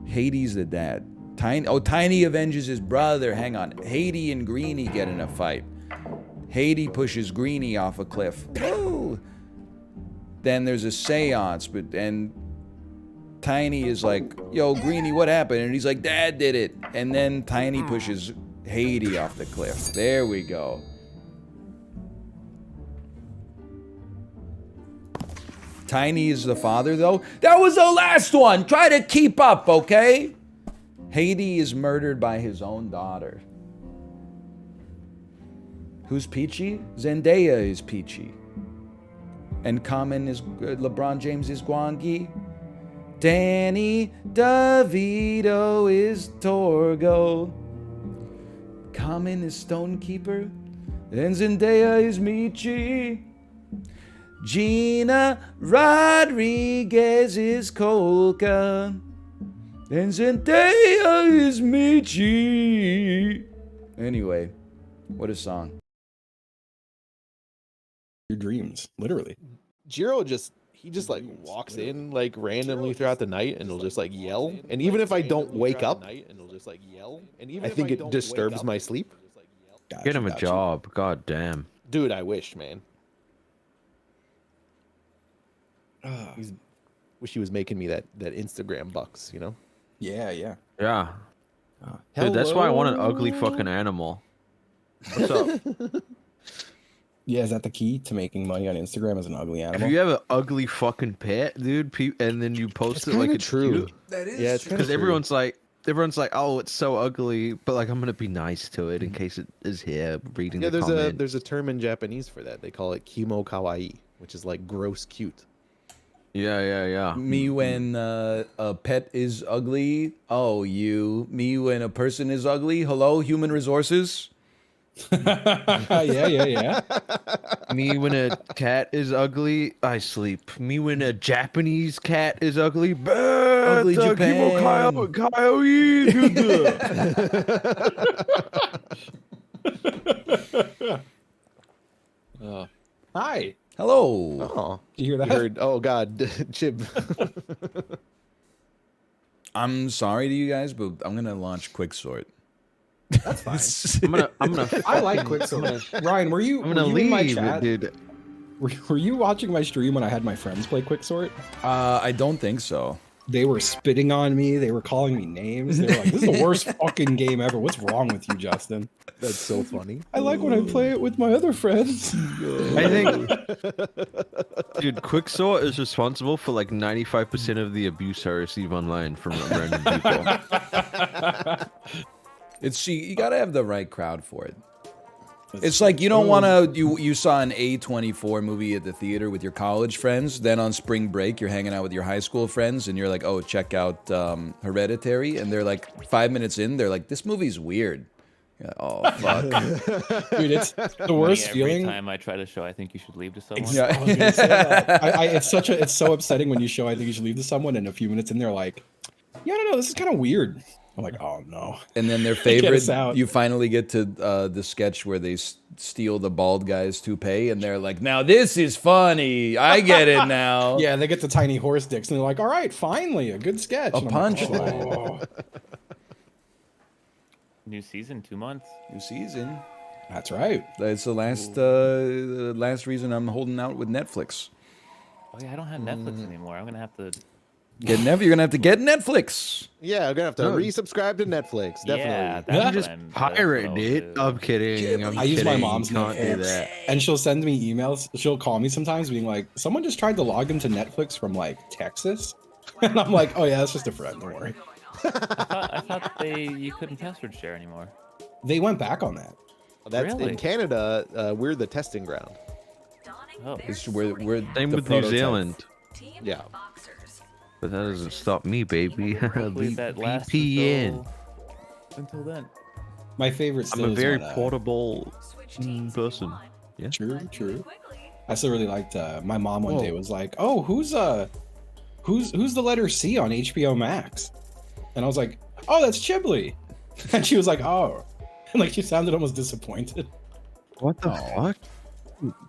Hatey's the dad. Tiny avenges his brother. Hang on. Hatey and Greenie get in a fight. Hatey pushes Greenie off a cliff. Woo! Then there's a seance, and Tiny is like, yo, Greenie, what happened? And he's like, Dad did it. And then Tiny pushes Hatey off the cliff. There we go. Tiny is the father, though. That was the last one. Try to keep up, okay? Hatey is murdered by his own daughter. Who's Peachy? Zendaya is Peachy. And Common is LeBron James is Gwangi. Danny DeVito is Torgo. Common is Stonekeeper. And Zendaya is Meechee. Gina Rodriguez is Kolka. And Zendaya is Meechee. Anyway, what a song. Your dreams, literally. Jiro just like walks in like randomly throughout the night and he'll just like yell. And even if I don't wake up, I think it disturbs my sleep. Gotcha, Get him a job. God damn. Dude, I wish, man. Wish he was making me that Instagram bucks, you know? Yeah, yeah. Yeah. Dude, that's why I want an ugly fucking animal. What's up? Yeah, is that the key to making money on Instagram as an ugly animal? If you have an ugly fucking pet, dude, and then you post it like it's true. cute, That is yeah, it's because everyone's like, oh, it's so ugly, but like I'm gonna be nice to it in case it is here reading the comment. There's a term in Japanese for that. They call it kimo kawaii, which is like gross cute. Yeah. Me when a pet is ugly. Oh, you. Me when a person is ugly. Hello, human resources. Yeah. Me when a cat is ugly, I sleep. Me when a Japanese cat is ugly, Ugly Japan. Hi. Hello. Oh, Did you hear you that? heard? Oh God, Chib. I'm sorry to you guys, but I'm gonna launch Quixort. That's fine. I'm gonna. I like Quixort. Ryan, were you I'm gonna in my leave, chat? dude. Were you watching my stream when I had my friends play Quixort? I don't think so. They were spitting on me. They were calling me names. They were like, "This is the worst fucking game ever. What's wrong with you, Justin?" That's so funny. I like when I play it with my other friends. I think, dude, Quixort is responsible for like 95% of the abuse I receive online from random people. You gotta have the right crowd for it. It's like you don't want to. You saw an A24 movie at the theater with your college friends. Then on spring break, you're hanging out with your high school friends, and you're like, "Oh, check out Hereditary," and they're like 5 minutes in, they're like, "This movie's weird." You're like, oh fuck, Dude, it's the worst Every feeling. time I try to show, I think you should leave to someone. I was gonna say that. It's so upsetting when you show I think you should leave to someone, and a few minutes in, they're like, "Yeah, no, this is kind of weird." I'm like, "Oh no." And then their Get favorite, us out. you finally get to the sketch where they steal the bald guy's toupee, and they're like, "Now this is funny. I get it now." Yeah, they get the tiny horse dicks, and they're like, "All right, finally, a good sketch." A And I'm like, punchline. "Oh." New season, 2 months. New season. That's right. That's the last reason I'm holding out with Netflix. Oh yeah, I don't have Netflix anymore. I'm gonna have to. You're gonna have to get Netflix. Yeah, I'm gonna have to resubscribe to Netflix. Definitely. Yeah, Yeah. that's Just what I'm- pirate, that's what dude. I'll I'm kidding. I'm I use my kidding. mom's You can't do Netflix, that. and she'll send me emails. She'll call me sometimes, being like, "Someone just tried to log into Netflix from like Texas," and I'm like, "Oh yeah, that's just a friend. Don't worry." I thought you couldn't password share anymore. They went back on that. That's Really? in Canada. We're the testing ground. Oh, We're Same the with New prototype. Zealand. Yeah. But that doesn't stop me, baby. hopefully that lasts VPN. until then. My favorite. I'm Still a is very when, portable person. Yeah. True. I still really liked. My mom one day was like, "Oh, who's the letter C on HBO Max?" And I was like, "Oh, that's Chiblee." And she was like, "Oh," and like she sounded almost disappointed. What the fuck?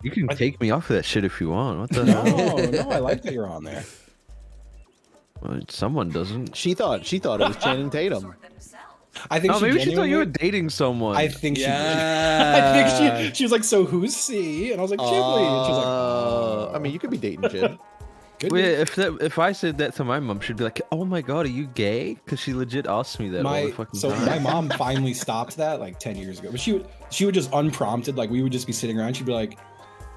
You can take me off of that shit if you want. What the No, hell? no, I like that you're on there. Well, someone doesn't. She thought it was Channing Tatum. I think Oh, maybe she thought you were genuinely- dating someone. I think she did. Yeah. I think she was like, "So who's C?" And I was like, "Chiblee." And she was like, "Oh." I mean, you could be dating Chib. Good Wait, news. if I said that to my mom, she'd be like, "Oh my god, are you gay?" Because she legit asked me that all the fucking time. My mom finally stopped that like 10 years ago. But she would just unprompted, like we would just be sitting around. She'd be like,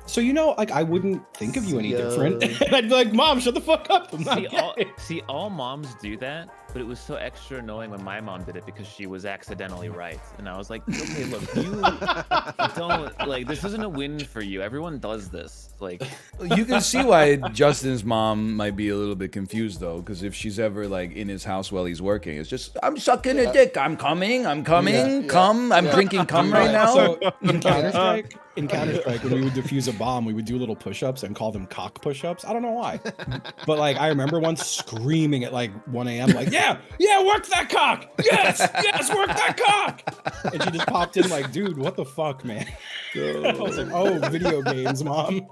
"So like I wouldn't think of you any different." And I'd be like, "Mom, shut the fuck up. I'm not gay." All moms do that, but it was so extra annoying when my mom did it because she was accidentally right. And I was like, okay, look, you don't, like, this isn't a win for you. Everyone does this. Like, You can see why Justin's mom might be a little bit confused though, because if she's ever like in his house while he's working, it's just, "I'm sucking a dick. I'm coming. I'm come. I'm drinking cum right now." So in Counter-Strike, when we would defuse a bomb, we would do little push-ups and call them cock push-ups. I don't know why. But like I remember once screaming at like 1 a.m. like, yeah, work that cock. Yes, work that cock. And she just popped in like, "Dude, what the fuck, man?" I was like, "Oh, video games, mom."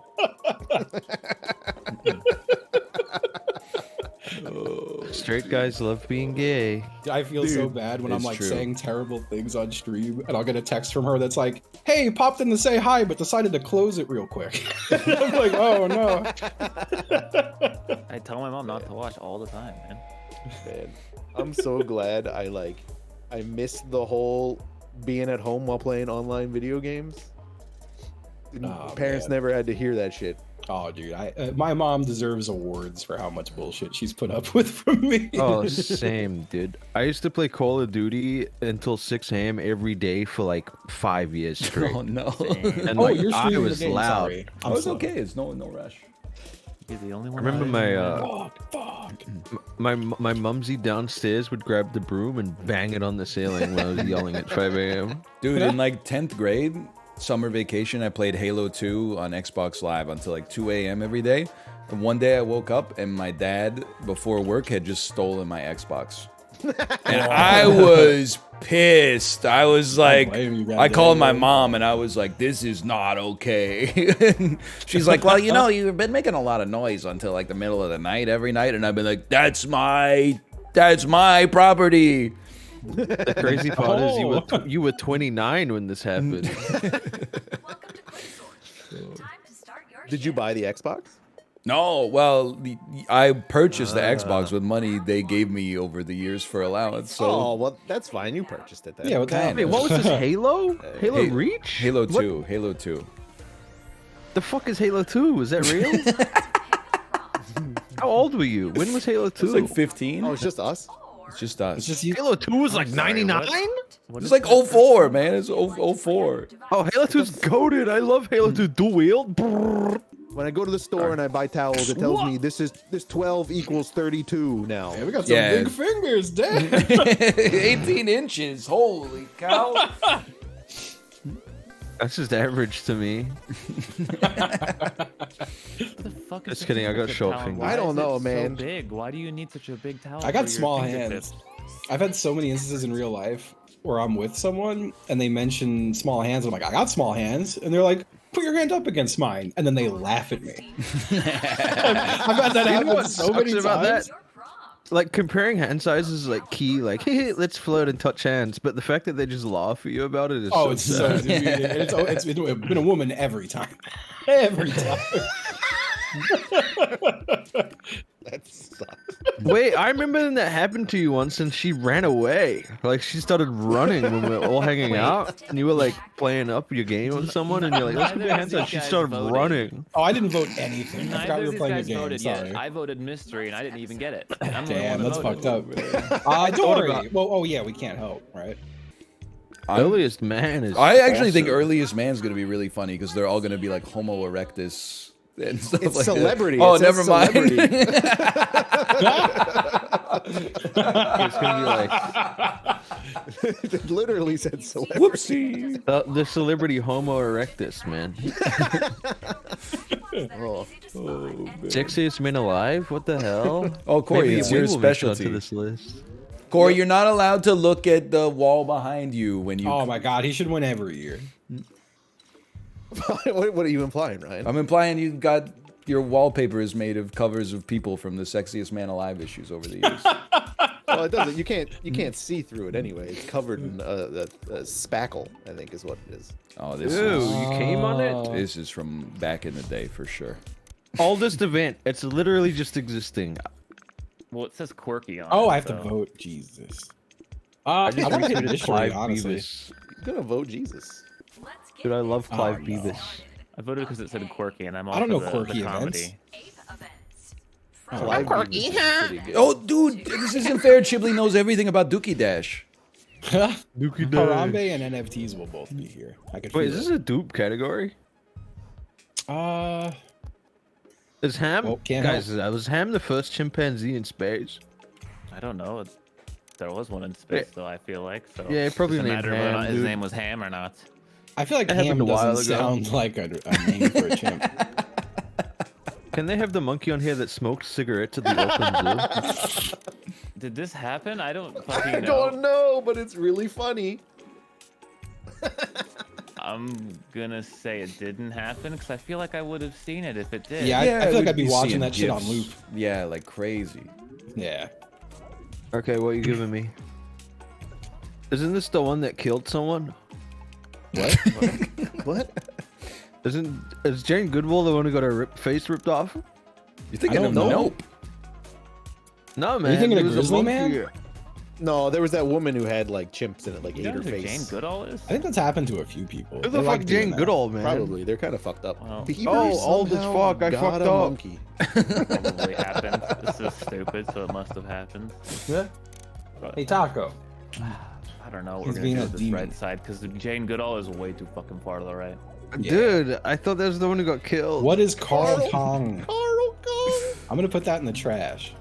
Straight guys love being gay. I feel so bad when I'm it's like true. saying terrible things on stream, and I'll get a text from her that's like, "Hey, popped in to say hi, but decided to close it real quick." I'm like, "Oh no." I tell my mom not to watch all the time, man. Man, I'm so glad I missed the whole being at home while playing online video games. Oh, Parents man. never had to hear that shit. Oh, dude, my mom deserves awards for how much bullshit she's put up with from me. Oh, same, dude. I used to play Call of Duty until 6 a.m. every day for like 5 years straight. Oh no. And Oh, like, you're I streaming was the game. loud. Sorry. Oh, it's okay. It's no rush. He's the only one. I remember Fuck. my mumsy downstairs would grab the broom and bang it on the ceiling when I was yelling at 5 a.m. Dude, in like 10th grade, summer vacation, I played Halo 2 on Xbox Live until like 2 a.m. every day. And one day I woke up and my dad, before work, had just stolen my Xbox. And I was pissed. I was like, I called my mom and I was like, this is not okay. And she's like, well, you know, you've been making a lot of noise until like the middle of the night every night. And I've been like, that's my property. The crazy part is you were 29 when this happened. Did you buy the Xbox? No, well, I purchased the Xbox with money they gave me over the years for allowance. So Oh, well, that's fine. You purchased it then. Yeah, what the hell? Wait, what was this? Halo? Halo Reach? Halo What 2, Halo 2. The fuck is Halo 2? Is that real? How old were you? When was Halo 2? It's like 15. Oh, it's just us? It's just us. It's just you. Halo 2 was like 99? It's like 04, man. It's 04. Oh, Halo 2's goated. I love Halo 2 dual wield. Brrr. When I go to the store and I buy towels, it tells me this 12 equals 32 now. Yeah, we got some big fingers, damn. 18 inches. Holy cow. That's just average to me. What the fuck is Just such kidding, a I got big short towel? fingers. Why I don't is it know, man. So big. Why do you need such a big towel? I got for your small fingertips? hands. I've had so many instances in real life where I'm with someone and they mention small hands. I'm like, I got small hands. And they're like, put your hand up against mine. And then they laugh at me. I've had that You know happen what so many sucks times. about that? Like comparing hand sizes is like key, like hey, let's flirt and touch hands. But the fact that they just laugh at you about it is Oh, so it's so sad. it's been a woman every time. Every time. That sucks. Wait, I remember when that happened to you once, and she ran away. Like she started running when we were all hanging out, and you were like playing up your game with someone, and you're like, "Let's compare hands." Like she started running. Oh, I didn't vote anything. I forgot Neither we of were these playing a guys game. voted Sorry. yet. I voted mystery, and I didn't even get it. I'm the Damn, only that's one that fucked up. voted. Don't worry. Well, oh yeah, we can't help, right? Earliest man is. I actually think awesome. Earliest Man's going to be really funny because they're all going to be like Homo erectus and stuff It's like celebrity. That. Oh, It says never mind. celebrity. It's gonna be like It literally said celebrity. Whoopsie. the celebrity Homo erectus, man. Oh. Sexiest man alive? What the hell? Oh, Kory, Maybe it's we your will make sure specialty. to this list. Kory, you're not allowed to look at the wall behind you when you. Oh my god, he should win every year. What are you implying, Ryan? I'm implying you got your wallpaper is made of covers of people from the Sexiest Man Alive issues over the years. Well, it doesn't. You can't see through it anyway. It's covered in a spackle, I think, is what it is. Oh, this Ew, is you came on it? this is from back in the day for sure. Oldest event. It's literally just existing. Well, it says quirky on Oh, it, I have to so- vote. Jesus. I just want to hit retweeted mystery, Clive honestly. Beavis. I'm gonna vote Jesus. Dude, I love Clive no. Beavis. I voted because it said quirky, and I'm all I don't for know the quirky comedy. Clive Beavis is pretty good. Oh, dude, this isn't fair. Chiblee knows everything about Dookie Dash. Dookie Harambe and NFTs will both be here. I could Wait, feel is this a dupe category? it. Is Ham? Well, can't Guys, was Ham the first chimpanzee in space? I don't know. There was one in space, though, I feel like. So Yeah, probably doesn't named matter whether or Ham, not his dude. name was Ham or not. I feel like That happened ham a while doesn't ago. sound like a name for a chimp. Can they have the monkey on here that smoked cigarettes at the Oakland Zoo? Did this happen? I don't fucking I know. don't know, but it's really funny. I'm gonna say it didn't happen because I feel like I would have seen it if it did. Yeah, I feel like I'd be we'd watching seeing that shit on GIFs. loop. Yeah, like crazy. Yeah. Okay, what are you giving me? Isn't this the one that killed someone? What? What? Is Jane Goodall the one who got her face ripped off? You're thinking don't of know. Nope. No, man. thinking of there was a Grizzly monkey- Man? No, there was that woman who had like chimps in it, like You ate know her who Jane face. Goodall is? I think that's happened to a few people. Who They the fuck like doing Jane that. Goodall, man? Probably. They're kind of fucked up. Well, Beavers old as somehow fuck, I got fucked a up. monkey. Probably happened. This is stupid, so it must have happened. Yeah. But Hey, Taco. I don't know what He's we're gonna being do a with this demon. right side because Jane Goodall is way too fucking far to the right. Yeah. Dude, I thought that was the one who got killed. What is Carl Tong? Carl, I'm gonna put that in the trash.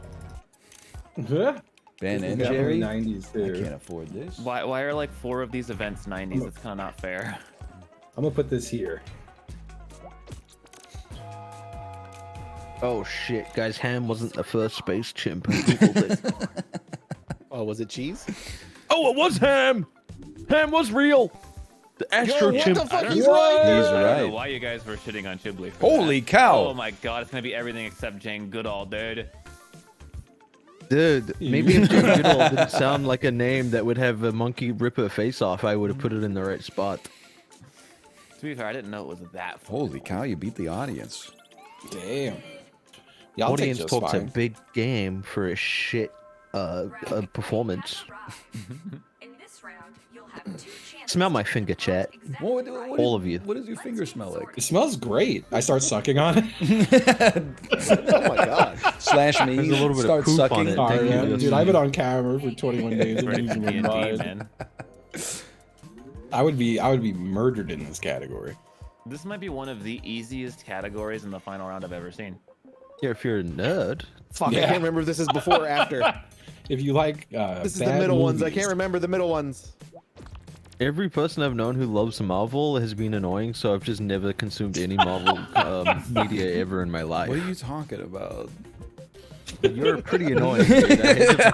Ben and Jerry. 90s I too. can't afford this. Why are like 4 of these events 90s? It's kind of not fair. I'm gonna put this here. Oh shit, guys! Ham wasn't the first space chimp. I Googled it. Oh, was it cheese? Oh, it was Ham. Ham was real. The Astro what chimp. the fuck? He's I right. don't know why you guys were shitting on Chiblee. For Holy that. cow. Oh my god, it's gonna be everything except Jane Goodall, dude. Dude, maybe if Jane Goodall didn't sound like a name that would have a monkey rip her face off, I would have put it in the right spot. To be fair, I didn't know it was that. Holy cow, you beat the audience. Damn. Y'all take Audience just talks a fine. big game for a shit performance. Smell my finger, chat. All of you. What does your finger smell like? It smells great. I start sucking on it. Oh my god. Slash me. There's a little bit of start poop sucking. on it. Sorry, Thank you. man. Dude, I've been on camera for 21 days. I'm Ready for losing my D&D, mind. man. I would be murdered in this category. This might be one of the easiest categories in the final round I've ever seen. Yeah, if you're a nerd. Fuck, I Yeah. can't remember if this is before or after. If you like, This is the bad middle ones. I movies. can't remember the middle ones. Every person I've known who loves Marvel has been annoying, so I've just never consumed any Marvel media ever in my life. What are you talking about? You're pretty annoying. Dude. I hate to break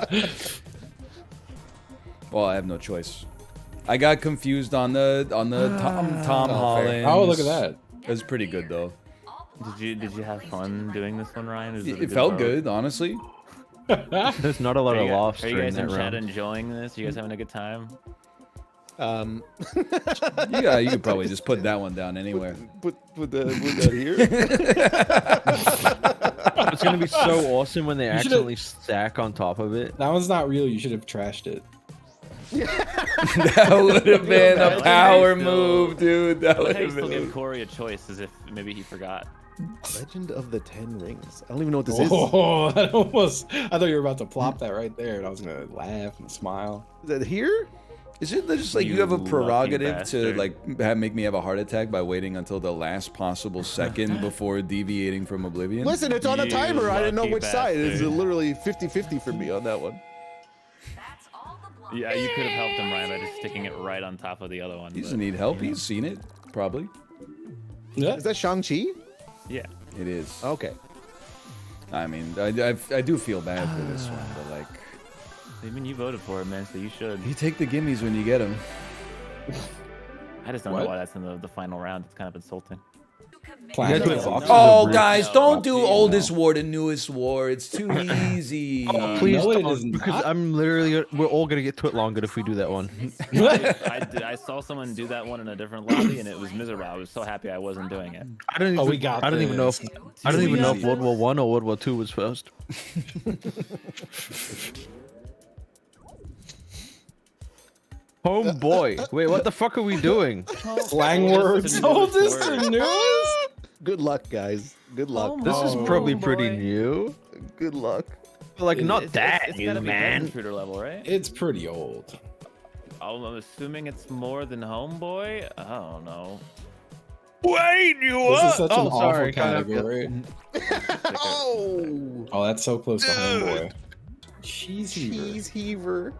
it to you. Well, I have no choice. I got confused on the Tom Holland. Oh, look at that. It was pretty good though. Did you have fun doing this one, Ryan? Is a It felt vote? good, honestly. There's not a lot of laughs Are you during guys in that chat round. enjoying this? You guys having a good time? Yeah, you could probably just put that one down anywhere. Put that here. It's gonna be so awesome when they should've- accidentally stack on top of it. That one's not real. You should have trashed it. That would have been a power move, dude. That I like would how you have still been. gave Kory a choice, as if maybe he forgot. Legend of the Ten Rings. I don't even know what this is. Oh, I thought you were about to plop that right there, and I was gonna laugh and smile. Is that here? Is it just like you You have a lucky prerogative to bastard. like make me have a heart attack by waiting until the last possible second before deviating from oblivion? Listen, it's on a You timer. I didn't know lucky which side. It's bastard. literally 50-50 for me on that one. Yeah, you could have helped him, Ryan, by just sticking it right on top of the other one. He but- doesn't need help. He's seen it, probably. Yeah. Is that Shang-Chi? Yeah. It is. Okay. I mean, I do feel bad for this one, but like, I mean, you voted for it, man, so you should. you take the gimmies when you get them. I just don't What? know why that's in the final round. It's kind of insulting. Planet You guys Earth. went boxes Oh, of bricks. guys, don't do Yeah. oldest war to newest war. It's too easy. Oh, please No, it don't, is because not. I'm literally, we're all gonna get to it longer if we do that one. I saw someone do that one in a different lobby, and it was miserable. I was so happy I wasn't doing it. I don't even, Oh, we got I don't even know if this. I don't even know if easy. World War One or World War Two was first. Homeboy, wait, what the fuck are we doing? Slang words. Oldest to newest? Good luck, guys. Good luck. This is Oh, probably pretty boy. new. Good luck. But like not that it's new, gotta be man. Dungeon Shooter level, right? It's pretty old. I'm assuming it's more than Homeboy. I don't know. Wait, you This is such an awful sorry, category. Oh! Oh, that's so close to Homeboy. Cheese heaver. Cheese heaver.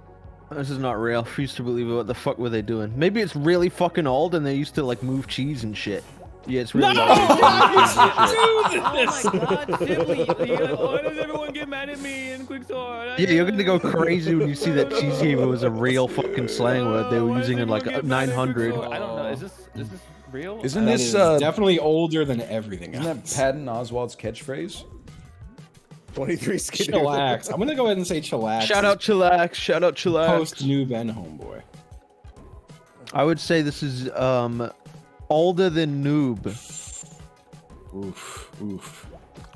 This is not real. I refuse to believe it. What the fuck were they doing? Maybe it's really fucking old and they used to like move cheese and shit. Yeah, it's really old. Oh my god, Chiblee! Why does everyone get mad at me in Quixort? Yeah, you're gonna go crazy when you see that cheese heaver was a real fucking slang word they were using in like 900. I don't know. Is this real? Isn't That this is definitely older than everything isn't that else. Patton Oswalt's catchphrase? 23 Skidoo. Chillax. I'm gonna go ahead and say chillax. Shout out Chillax, shout out Chillax. Post Noob and Homeboy. I would say this is older than Noob. Oof, oof.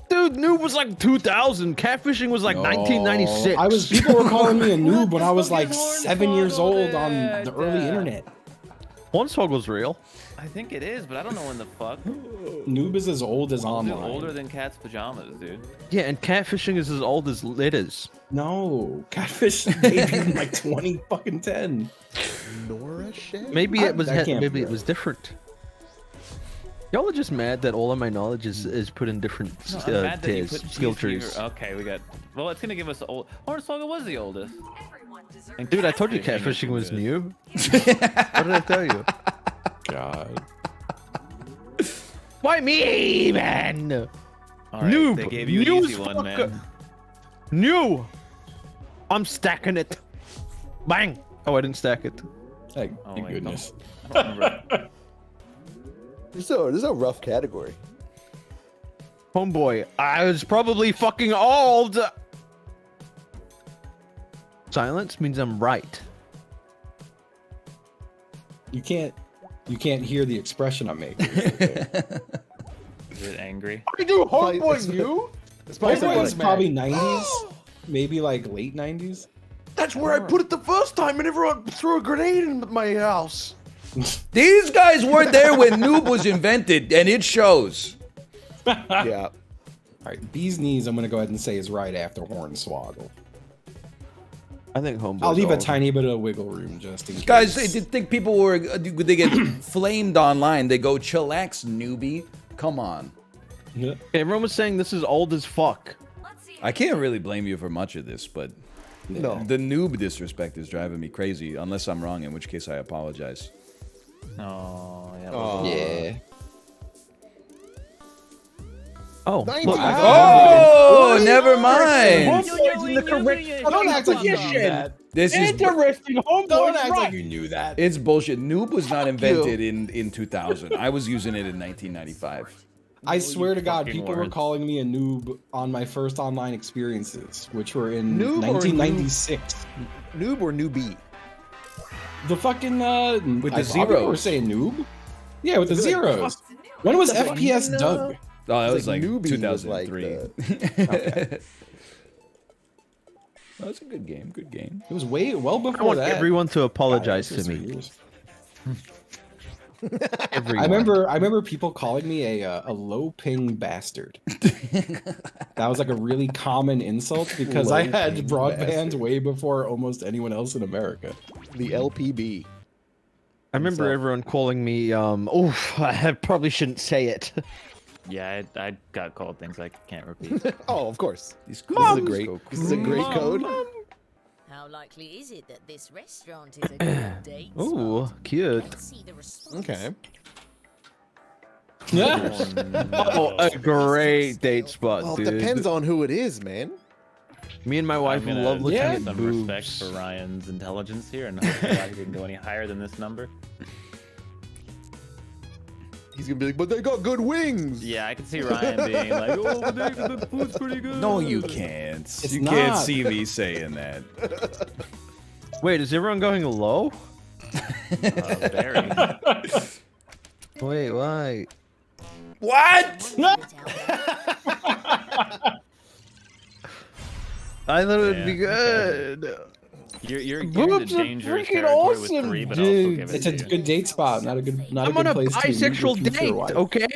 Dude, Noob was like 2000. Catfishing was like No. 1996. People were calling me a noob when I was like Fucking 7 years old on Hornswoggle the early did. internet. Hornswoggle's real. I think it is, but I don't know when the fuck. Noob is as old as Dude, online. older than Cat's pajamas, dude. Yeah, and catfishing is as old as letters. No, Catfish debuted in like 20 fucking 10. Nora Shed? Maybe it was That can't maybe be it was different. Y'all are just mad that all of my knowledge is put in different No, I'm mad that you tiers, put skill cheese fever- trees. Okay, we got. Well, it's gonna give us old. Hornswoggle was the oldest. And Dude, I told you catfishing catfishing was good. new. What did I tell you? God. Why me, man? All right, Noob. They gave you an New easy one, fuck. man. New. I'm stacking it. Bang. Oh, I didn't stack it. Thank Oh thank my goodness. I don't remember. This is a rough category. Homeboy, I was probably fucking old. Silence means I'm right. You can't hear the expression I'm making. Is it angry? I do homeboy you? It's probably Homeboy was something probably 90s, maybe like late 90s. That's where I put it the first time, and everyone threw a grenade in my house. These guys weren't there when Noob was invented, and it shows. Yeah. All right, bee's knees. I'm gonna go ahead and say is right after Hornswoggle. I think homeboy. I'll leave a tiny bit of wiggle room just in case. Guys, they did think people were they get flamed online. They go, chillax, newbie. Come on. Yeah. Everyone was saying this is old as fuck. I can't really blame you for much of this, but No. the noob disrespect is driving me crazy. Unless I'm wrong, in which case I apologize. Oh, yeah. Oh. Yeah. Oh, 90s. look, Oh, never mind. Homeboy's in the correct. Don't act like you knew that. This is interesting. Don't act like you knew that. it's bullshit. Noob was not invented in 2000. I was using it in 1995. I swear to God, fucking people were words. calling me a noob on my first online experiences, which were in Noob or 1996. Noob or newbie? The fucking With I the thought people were zeros. saying noob. Yeah, with the zeros. When was FPS Doug? Oh, that It's was like like newbie was 2003. That was a good game. Good game. It was well I before want that. everyone to apologize God, to me. years. Everyone. I remember people calling me a low ping bastard. That was like a really common insult because I had Low-ping broadband bastard. way before almost anyone else in America. The LPB. I remember everyone calling me. Oof, I probably shouldn't say it. Yeah, I got called things I can't repeat. Oh, of course. These This is a cookies great. go This is a great Mom. code. How likely is it that this restaurant is a good date? Ooh, spot? cute. Let's see the response. Okay. Oh, a great date spot, Well, it dude. depends on who it is, man. Me and my wife I'm gonna love looking Yeah. at some boobs. respect for Ryan's intelligence here, and hopefully he didn't go any higher than this number. He's gonna be like, but they got good wings. Yeah, I can see Ryan being like, "Oh, but the food's pretty good." No, you can't. It's you can't not. see me saying that. Wait, is everyone going low? Very. Wait, why? What? I thought it would be Yeah, good. You're in Boobs the are dangerous freaking territory with awesome, 3, but I'll still dude. give it It's a to you. good date spot, not a good I'm on a place to meet your bisexual future date, wife. okay?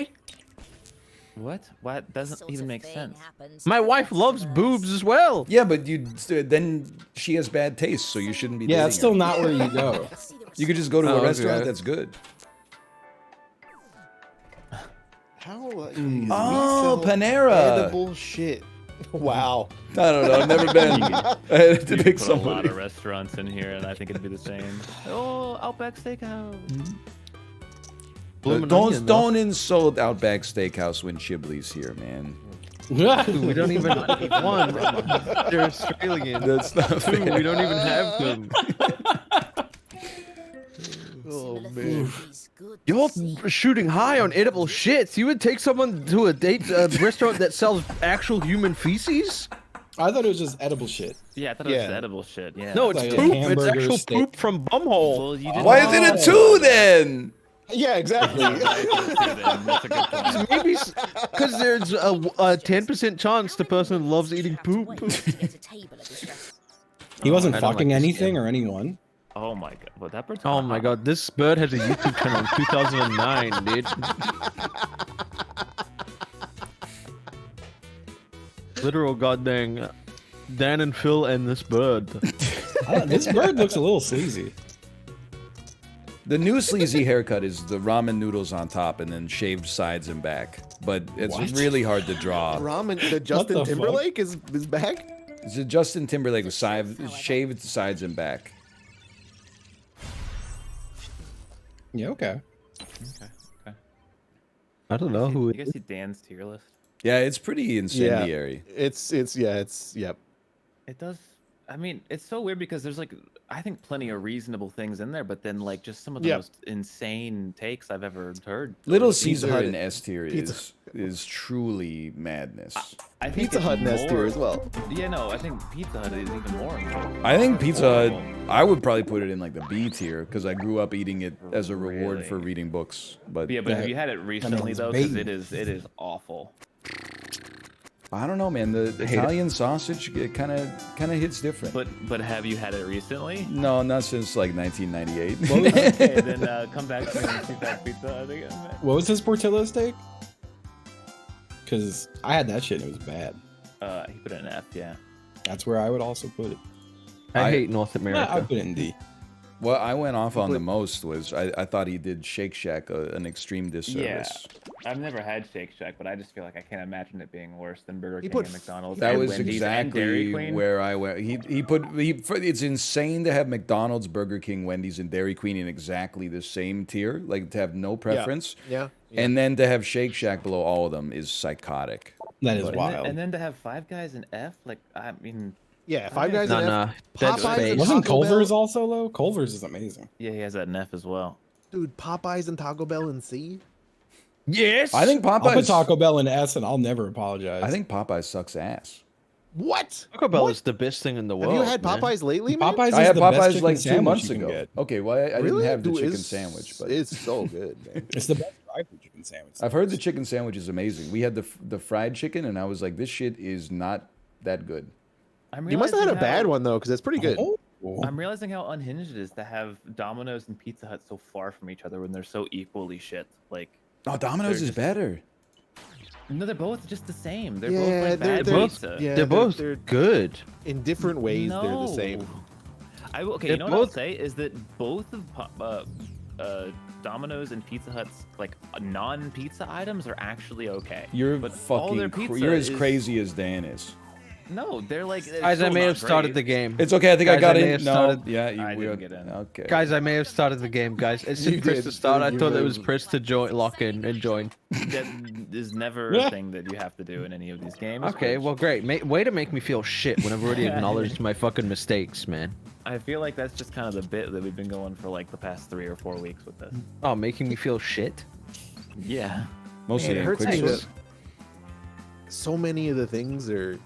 What? What doesn't Sort even of make thing sense? happens My to wife the best loves of us. boobs as well. Yeah, but you then she has bad taste, so you shouldn't be. Yeah, dating that's still her. not where you go. Let's see the You could just go to Oh, a okay. restaurant that's good. How? Oh, Panera. Edible shit. Wow. I don't know. I've never been. I had to You pick could put a lot somebody. of restaurants in here, and I think it'd be the same. Oh, Outback Steakhouse. Bloomin' Don't onion, though. don't insult Outback Steakhouse when Chiblee's here, man. Dude, we don't even one. They're Australian. That's not Two, we don't even have them. Oh similar man. things good to You're see. shooting high on edible shits. You would take someone to a date restaurant that sells actual human feces? I thought it was just edible shit. Yeah, I thought it was Yeah. edible shit. Yeah. No, it's Like a poop. It's hamburger actual steak. poop from bumhole. Well, you didn't Why is it a 2 then? Yeah, exactly. That's a good point. Maybe because there's a 10% chance the person loves eating poop. Wait to get a table at this restaurant. He wasn't I don't fucking like this anything game. or anyone. Oh my god. Well, that bird's Oh my god, this bird has a YouTube channel in 2009, dude. Literal goddamn Dan and Phil and this bird. This bird looks a little sleazy. The new sleazy haircut is the ramen noodles on top and then shaved sides and back. But it's What? really hard to draw. Ramen, the Justin the fuck? Timberlake is back. It's a Justin Timberlake with shaved sides and back. Yeah, okay. Okay. I don't know who. You guys see Dan's tier list? Yeah, it's pretty incendiary. It's yep. It does. I mean, it's so weird because there's like, I think plenty of reasonable things in there, but then like just some of the Yeah. most insane takes I've ever heard. Little Pizza Caesar Hut- in S tier is truly madness. I think Pizza it's Hut and S tier more- as well. Yeah, no, I think Pizza Hut is even more. I think Pizza Hut, I would probably put it in like the B tier because I grew up eating it as a reward Really? for reading books. But Yeah, but have That- you had it recently one's though? Because bait. it is awful. I don't know, man. The Italian sausage kind of hits different. But have you had it recently? No, not since like 1998. Okay, then come back to me and see that Pizza Hut again. Man. What was his Portillo steak? Because I had that shit and it was bad. He put it in F, yeah. That's where I would also put it. I I- hate North Yeah, America. I'd put it in D. What I went off on the most was I thought he did Shake Shack an extreme disservice. I've never had Shake Shack, but I just feel like I can't imagine it being worse than Burger He King put and McDonald's. That and was Wendy's and Dairy exactly Queen. where I went. It's insane to have McDonald's, Burger King, Wendy's, and Dairy Queen in exactly the same tier. Like to have no preference. Yeah. And then to have Shake Shack below all of them is psychotic. That is And wild. then to have Five Guys in F, like I mean, Yeah, Five Guys. No, and no. F- Dead Popeyes Space. and Wasn't Taco Bell- Culver's also low? Culver's is amazing. yeah, he has that in F as well. Dude, Popeyes and Taco Bell in C. Yes. I think I'll put Popeyes. Taco Bell in S and I'll never apologize. I think Popeyes sucks ass. What? Taco Bell is the best thing in the Have world. you had man. Popeyes lately, man? Popeyes is I had the best Popeyes chicken like 2 sandwich months you can ago. get. Okay, well I didn't Really? have the Dude, chicken it's- sandwich, but it's so good, man. It's the best drive-thru chicken sandwich. I've heard the chicken sandwich is amazing. We had the fried chicken, and I was like, this shit is not that good. You must have had a bad one though, because it's pretty good. Oh. I'm realizing how unhinged it is to have Domino's and Pizza Hut so far from each other when they're so equally shit. Like, Oh, Domino's They're is just- better. no, they're both just the same. They're Yeah, both like they're- bad they're- pizza. yeah, They're both they're good. in different ways. No. They're the same. Okay, They're you know what I'll both- say is that both of Domino's and Pizza Hut's like non-pizza items are actually okay. You're But all their fucking. pizza You're as is- crazy as Dan is. No, they're like. it's Guys, I still may not have started great. the game. It's okay. I think I Guys, got I may in. have No, started- yeah, you I will. didn't get in. Okay. Guys, I may have started the game, guys. It said You Chris did, to start. I you thought it did. was Chris to join, lock in, and join. That is never a thing that you have to do in any of these games. Okay, which well, great. Way to make me feel shit when I've already acknowledged my fucking mistakes, man. I feel like that's just kind of the bit that we've been going for like the past 3 or 4 weeks with this. Oh, making me feel shit? Yeah. Mostly Man, it in hurts me Quixort. that so many of the things are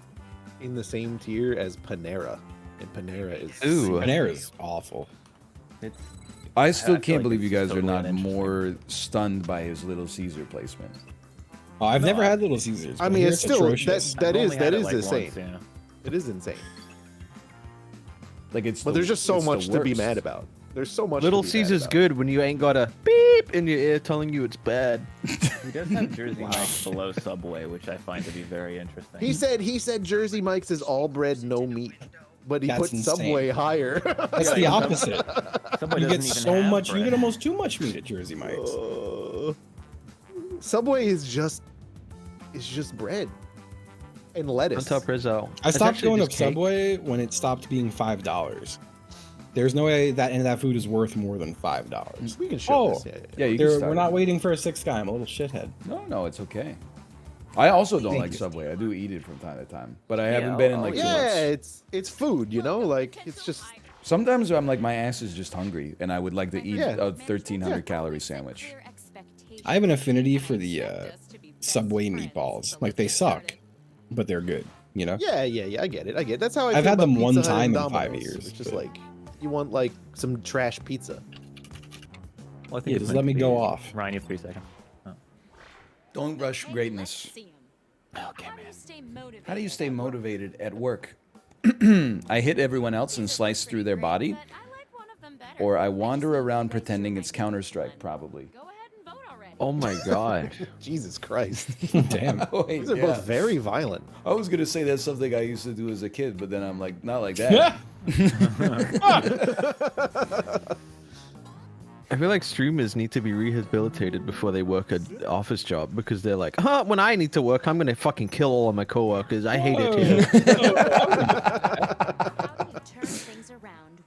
in the same tier as Panera, and Panera is. Ooh. Panera's awful. It's I still feel can't like believe it's you guys totally are not uninteresting. more stunned by his Little Caesar placement. Oh, I've never had Little Caesars. I but mean, here it's still atrocious. that I've only had it, is like, insane. once, yeah. It is insane. Like it's. But the- there's just so it's the much to be worst. mad about. There's so much. Little to be mad Caesar's about. good when you ain't got a beep in your ear telling you it's bad. He does have Jersey Mike's below Subway, which I find to be very interesting. He said Jersey Mike's is all bread, no meat, but he That's put insane. Subway higher. That's the opposite. Subway You doesn't get even so have much. You bread. get almost too much meat at Jersey Mike's. Subway is just bread and lettuce. On top Rizzo. I It's stopped actually going to just cake. Subway when it stopped being $5. There's no way that any of that food is worth more than $5. We can show Oh, this. Yeah, you can We're start not it. waiting for a sixth guy. I'm a little shithead. No, it's okay. I also don't Thank like you. Subway. I do eat it from time to time, but I haven't Yeah, been in oh, like 2 Yeah, months. it's food, you know. Like it's just Sometimes I'm like my ass is just hungry, and I would like to eat Yeah. a 1,300 calorie sandwich. I have an affinity for the Subway meatballs. Like they suck, but they're good. You know. yeah. I get it. That's how I I've feel had them about one Pizza Hut time and in 5 Domino's. years, It's just but- like you want like some trash pizza. Well, I think Yeah, it's just meant let me to go be- off. Ryan, you have 3 seconds. Don't rush greatness. Okay, man. How do you stay motivated at work? I hit everyone else and slice through their body, or I wander around pretending it's Counter-Strike, probably. Oh my god. Jesus Christ, Damn. Oh, wait, these are yeah. both very violent. I was gonna say that's something I used to do as a kid, but then I'm like, not like that. I feel like streamers need to be rehabilitated before they work an office job because they're like, when I need to work, I'm gonna fucking kill all of my coworkers. I hate it here.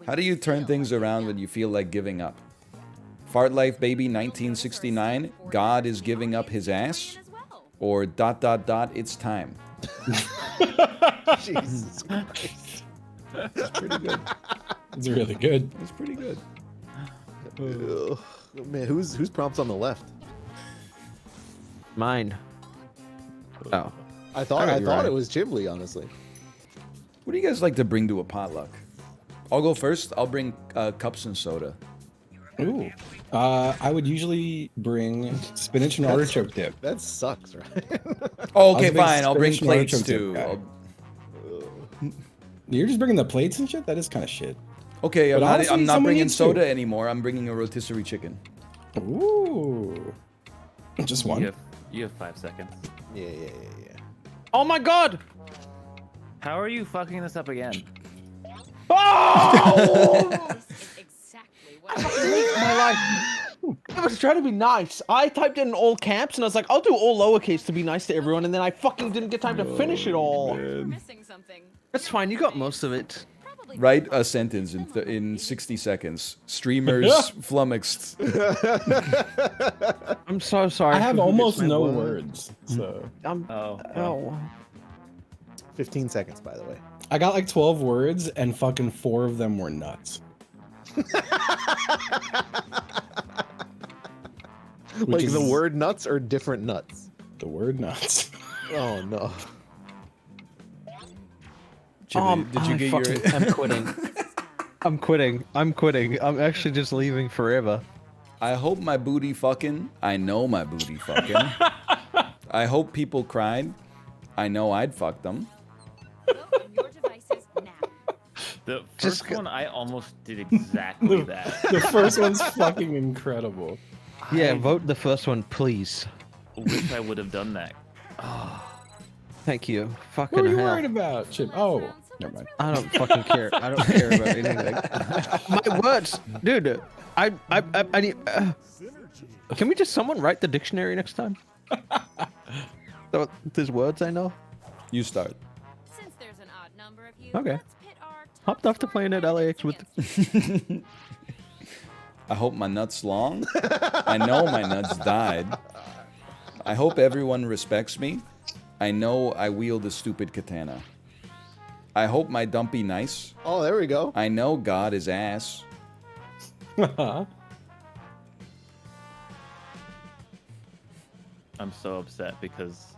How do you turn things around when you feel like giving up? Fart Life Baby 1969, God is giving up his ass? Or ... it's time? Jesus Christ. That's pretty good. It's really good. That's pretty good. Ugh. Man, whose prompts on the left? Mine. Oh. I thought right. it was chiblee, honestly. What do you guys like to bring to a potluck? I'll go first. I'll bring cups and soda. Ooh. I would usually bring spinach and artichoke dip. That sucks, right? Oh, I was okay, a big fine. I'll bring spinach and plates artichoke dip too. guy. You're just bringing the plates and shit? That is kind of shit. Okay, But honestly, I'm not someone bringing needs soda to. anymore. I'm bringing a rotisserie chicken. Ooh. Just one. You have 5 seconds. Yeah. Oh my god! How are you fucking this up again? Oh! This is exactly what My life. I was trying to be nice. I typed it in all caps and I was like, I'll do all lowercase to be nice to everyone, and then I fucking didn't get time to finish it all. We're missing something. That's fine, you got most of it. Probably Write a sentence in 60 seconds. Streamers flummoxed. I'm so sorry. I have for who almost gets my no word. words. So Oh. 15 seconds, by the way. I got like 12 words and fucking 4 of them were nuts. Like is- the word nuts or different nuts? The word nuts. Oh no. Jimmy, did you get your... I'm quitting. I'm quitting. I'm actually just leaving forever. I hope my booty fucking. I know my booty fucking. I hope people cried. I know I'd fuck them. open your devices now. The Just first one, I almost did exactly that. The first one's fucking incredible. Yeah, vote the first one, please. Wish I would have done that. Thank you. What Fucking are you hell. worried about, Chip? Oh, never mind. I don't fucking care. I don't care about anything. My words, dude. I need. Can we just someone write the dictionary next time? So there's words I know. You start. Since there's an odd number of you, Okay. let's pit our Hopped off to playing at LAX with. I hope my nuts long. I know my nuts died. I hope everyone respects me. I know I wield a stupid katana. I hope my dumpy nice. Oh, there we go. I know God is ass. I'm so upset because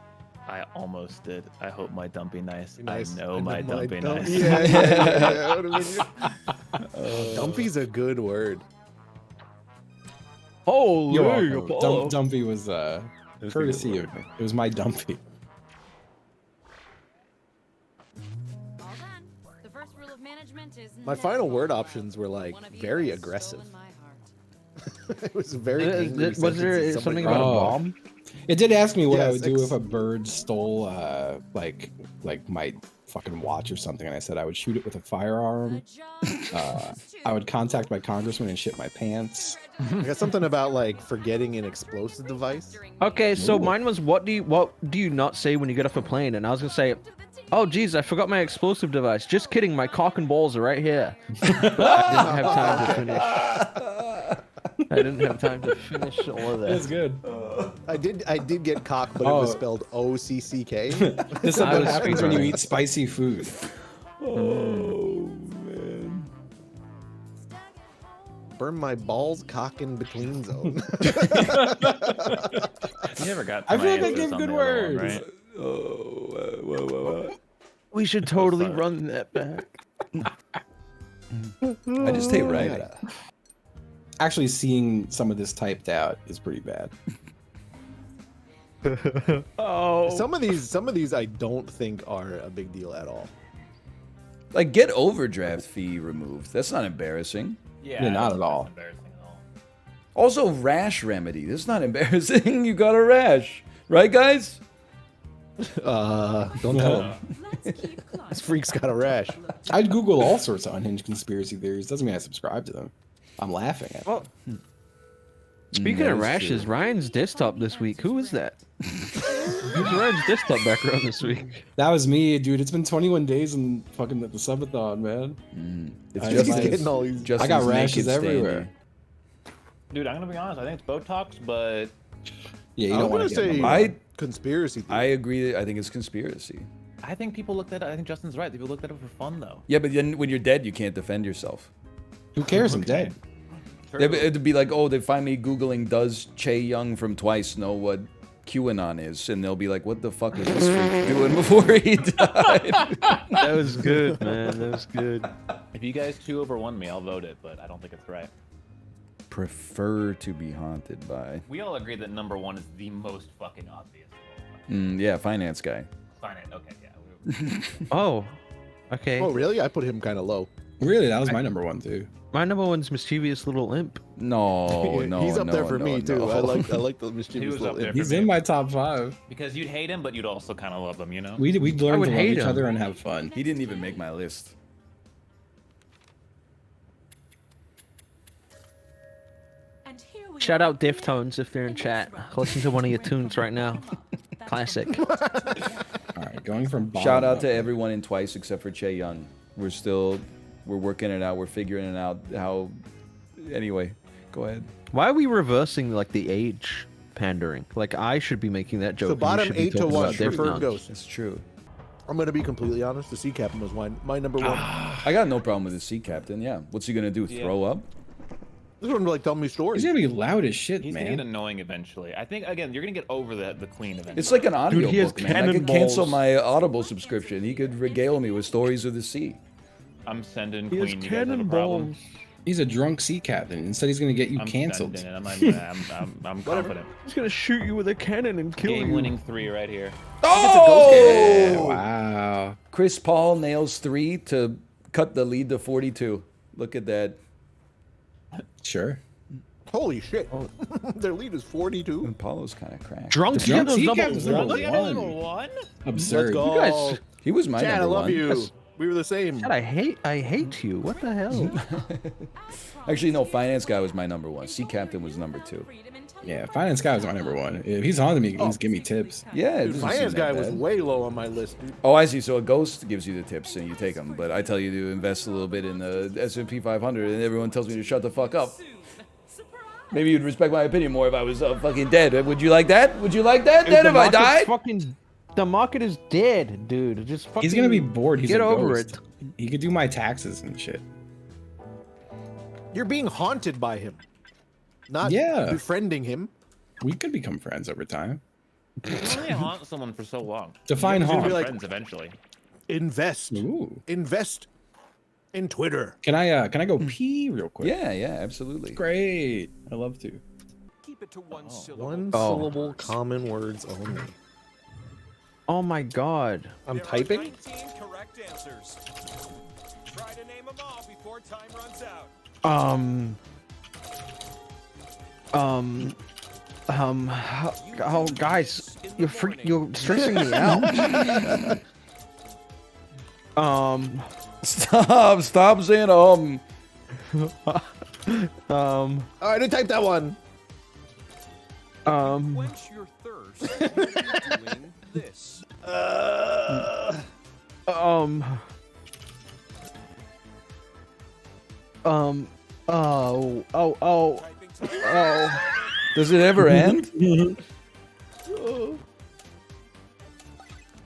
I almost did. I hope my dumpy nice. Nice. I know my dumpy nice. Yeah. Dumpy's a good word. Holy You're welcome. Apollo. Dumpy was courtesy of me. It was my Dumpy. all done. The first rule of management is My final word options were like one of you very has aggressive. stolen my heart. It was very angry. Was sentences there somebody something wrote. about a Oh. bomb? It did ask me what I Yes, would do if a bird stole like my fucking watch or something, and I said I would shoot it with a firearm. Good job. I would contact my congressman and shit my pants. I got something about like forgetting an explosive device. Okay, so Ooh. mine was what do you not say when you get off a plane? And I was gonna say, oh geez, I forgot my explosive device. Just kidding, my cock and balls are right here. But I didn't have time to finish. I didn't have time to finish all of that. That's good. I did get cock, but it was spelled O-C-C-K. This is I what was happens when you speaking. eat spicy food. Oh, man. Burn my balls, cock in between zone. You never got. To I my feel like I answers give on good the other one, words. right? Oh, whoa. We should totally Sorry. run that back. I just hate writing. Actually, seeing some of this typed out is pretty bad. Oh. Some of these I don't think are a big deal at all. Like, get overdraft fee removed. That's not embarrassing. Yeah, not at all. Embarrassing at all. Also, rash remedy. That's not embarrassing. You got a rash. Right, guys? Don't tell him. This freak's got a rash. I'd Google all sorts of unhinged conspiracy theories. Doesn't mean I subscribe to them. I'm laughing at Well, Speaking that of is rashes, true. Ryan's desktop this week. Who is that? Who's Ryan's desktop background this week? That was me, dude. It's been 21 days and fucking at the subathon, man. It's I just just getting all these. Justin's I got naked rashes standing. everywhere. Dude, I'm gonna be honest. I think it's Botox, but Yeah, you I'm don't want gonna to say I- conspiracy theory. I agree. I think it's conspiracy. I think people looked at it. I think Justin's right. People looked at it for fun, though. Yeah, but then when you're dead, you can't defend yourself. Who cares? I'm dead. Yeah, but it'd be like, oh, they find me Googling, does Chaeyoung from Twice know what QAnon is? And they'll be like, what the fuck was this freak doing before he died? That was good, man. That was good. If you guys 2 over 1 me, I'll vote it, but I don't think it's right. Prefer to be haunted by. We all agree that number 1 is the most fucking obvious. Yeah, finance guy. Fine it. Okay, yeah. Oh, okay. Oh, really? I put him kind of low. Really, that was my number one too. My number one's mischievous little imp. No, no, He's up no, there for no, me too. no. I like the mischievous was up little there. imp. He's in my top 5. Because you'd hate him, but you'd also kind of love him, you know? We learned would to love hate each him. other and have fun. He didn't even make my list. Shout out Deftones if they're in chat. Listen to one of your tunes right now. Classic. All right, going from bottom Shout out up. to everyone in Twice except for Chaeyoung. We're working it out. We're figuring it out. How? Anyway, go ahead. Why are we reversing like the age pandering? Like I should be making that joke. So and you bottom should be 8 to talking 1, about preferred Deftones. ghost. That's true. I'm gonna be completely honest. The sea captain was my number 1. I got no problem with the sea captain. Yeah. What's he gonna do? Yeah. Throw up? This one like tell me stories. He's gonna be loud as shit, He's gonna get man. annoying eventually. I think, again, you're gonna get over the clean eventually. It's like an audio he has book, man. I could cancel cannonballs. my Audible subscription. He could regale me with stories of the sea. I'm sending He has Queen. You guys have a problem? cannonballs. He's a drunk sea captain. Instead, he's gonna get you I'm canceled. sending it. I'm confident. He's gonna shoot you with a cannon and kill you. Game-winning 3 right here. Oh! Yeah, wow. Chris Paul nails 3 to cut the lead to 42. Look at that. Sure. Holy shit! Their lead is 42. And Paulo's kind of cracked. Drunk The drunk Seagulls sea number captain's one. number one. Absurd. Let's go. You guys, He was my Chad, I number love 1. you. We were the same. Chad, I hate you. What the hell? Actually, no, finance guy was my number 1. Sea captain was number 2. Yeah, finance guy was my number 1. If he's on to me, he's give me tips. Yeah, it Dude, doesn't finance seem guy that was bad. way low on my list. Dude. Oh, I see. So a ghost gives you the tips and you take them, but I tell you to invest a little bit in the S&P 500, and everyone tells me to shut the fuck up. Maybe you'd respect my opinion more if I was fucking dead. Would you like that? Would you like that? Then if I died? The market is dead, dude. Just fucking. He's gonna be bored. He's get a over ghost. He could do my taxes and shit. You're being haunted by him, not Yeah. befriending him. We could become friends over time. You can only haunt someone for so long. Define You're gonna haunt. be Like- friends eventually. Invest. Ooh. Invest in Twitter. Can I go pee real quick? Yeah, yeah, absolutely. Great. I love to. Keep it to one syllable. One Oh. syllable, common words only. Oh my god. I'm There are typing. 19 correct answers. Try to name them all before time runs out. Oh, guys, you're stressing me out. Stop saying Oh, I didn't type that one. Quench your thirst when you're doing this. Typing time. Does it ever end?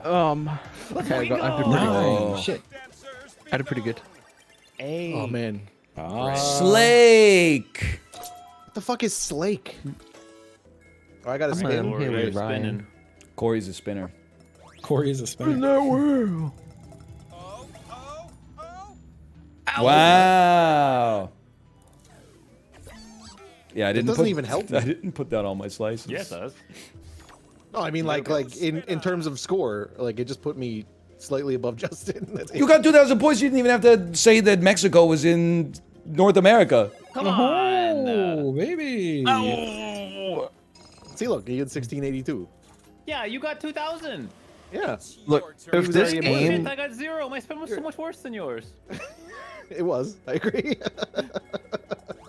Okay, I did pretty good. Oh, shit. I did pretty good. Oh man. Slake. What the fuck is Slake? Oh, I gotta I'm spin. here with You're Ryan. spinning. Corey's a spinner. Corey is a spinner. Oh, oh, oh. Wow. Yeah, I didn't doesn't put, even help I me. didn't put that on my slices. Yeah, it does. No, I mean like in terms of score, like it just put me slightly above Justin. That's it. You got 2,000 points. You didn't even have to say that Mexico was in North America. Come on. Oh, baby. See, look, he had 1682. Yeah, you got 2,000. Yeah, Look, He if was this already in game, I got 0. My spin was so much worse than yours. it was. I agree.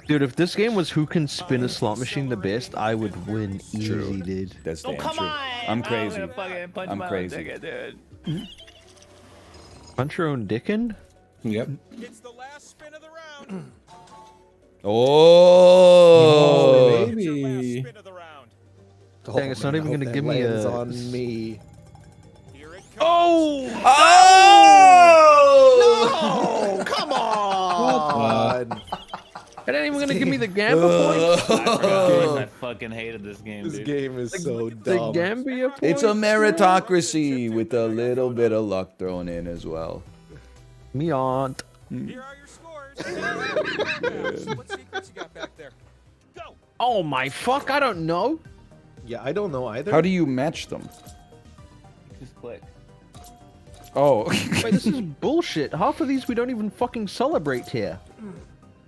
Dude, if this game was who can spin a slot machine the best, I would win easy, dude. That's Oh, damn come true. on! I'm crazy. gonna fucking punch I'm my own crazy. ticket, dude. Punch your own dick in? Yep. It's the last spin of the round. Oh, baby. It's your last spin of the round. Dang, it's not man, even I gonna hope give that me lands a- on me. Here it comes. Oh! oh! Oh, come on! It ain't even gonna give me the Gamba points. I forgot how much I fucking hated this game, This dude. game is so The dumb. Gambia points. It's a meritocracy with a little bit of luck thrown in as well. Me aunt. Here are your scores. What secrets you got back there? Go. Oh my fuck! I don't know. Yeah, I don't know either. How do you match them? Just click. Oh, Wait, this is bullshit. Half of these we don't even fucking celebrate here.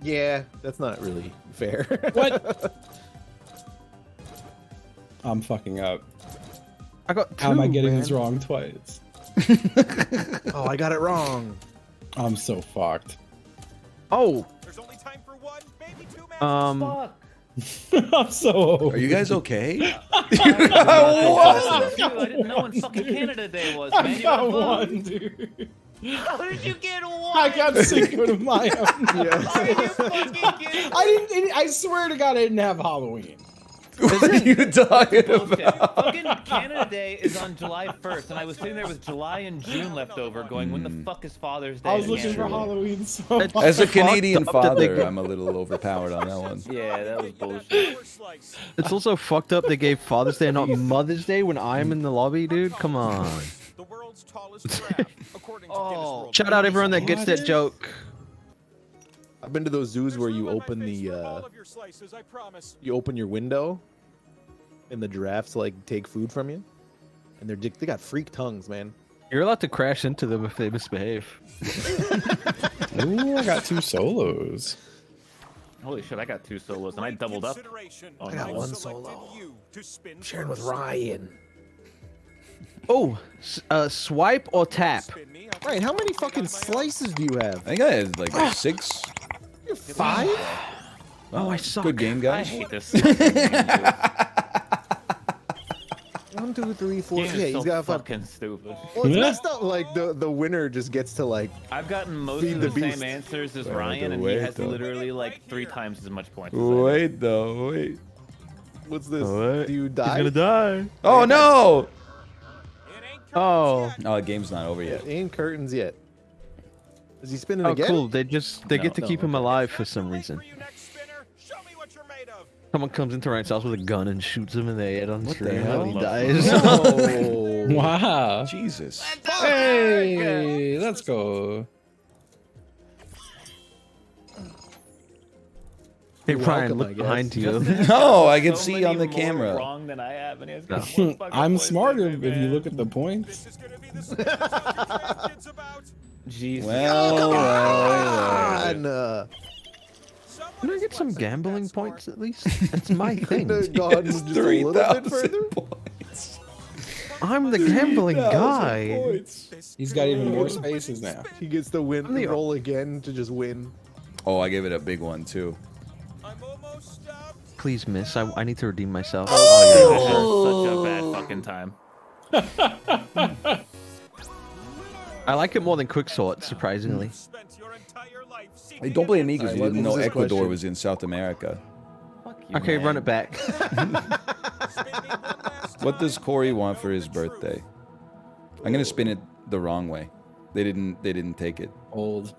Yeah, that's not really fair. What? I'm fucking up. I got two. How am I getting man. this wrong twice? Oh, I got it wrong. I'm so fucked. Oh, There's only time for one, maybe two matches. Fuck. I'm so. are you guys okay? Dude, I didn't know when fucking Canada Day was, man. I You got got one, dude. How did you get one? I got Cinco de Mayo. Are you fucking kidding? I didn't. I swear to God, I didn't have Halloween. What are you talking Bullshit. about? Fucking Canada Day is on July 1st, and I was sitting there with July and June left over going, when the fuck is Father's Day? I was in looking for Canada? Halloween so It's- much. As a fucked Canadian up that they father, go- I'm a little overpowered on that one. Yeah, that was bullshit. Your slice. it's also fucked up. They gave Father's Day, not Mother's Day, when I'm in the lobby, dude. Come on. The world's tallest giraffe, according to Guinness World Shout out everyone that gets that joke. I've been to those zoos where you There's room on open my face the for all of your slices, I promise. you open your window, and the giraffes like take food from you, and they got freak tongues, man. You're allowed to crash into them if they misbehave. Ooh, I got 2 solos. Holy shit, I got 2 solos, and I doubled up. I I got got one solo. Sharing with Ryan. Oh, swipe or tap? Ryan, how many fucking slices do you have? I think I had like 6. 5? Oh, I suck. Good game, I guys. hate this fucking game, dude. 1, 2, 3, 4. Game Yeah, is he's so got fucking stupid. Well, it's messed up. Like the winner just gets to like. I've gotten most Feed of the the same beast. answers as Oh, Ryan, the and he weight, has though. literally like 3 times as much points. As I do. Wait though, wait. What's this? What? Do you die? die. Oh no! Oh. Oh, the game's not over yet. Ain't curtains yet. Is he spinning Oh, again? cool. They get to keep him alive for some reason. Someone comes into Ryan's house with a gun and shoots him in the head on What the screen hell? and he dies. Oh. Wow. Jesus. Hey, let's go. Hey, You're Ryan, welcome, I look guess. behind you. No, I can So see many on the more camera. Wrong than I have, and he has got more fucking I'm points smarter than me, if you man. look at the points. This is gonna be the slice about. Jesus. Well, And, Can I get some gambling points at least? That's my thing. couldn't have gone just a little bit further. points. I'm the gambling 3,000 guy. points. He's got even more spaces now. He gets to win, I'm the- roll again to just win. Oh, I gave it a big one too. I'm almost up. Please miss. I need to redeem myself. Oh, such a bad fucking time. I like it more than Quixort, surprisingly. Spent your entire life seeking Hey, don't blame me an because Alright, you didn't what know was this Ecuador question? was in South America. Fuck you, Okay, man. run it back. What does Kory want for his birthday? I'm gonna spin it the wrong way. They didn't take it. Old.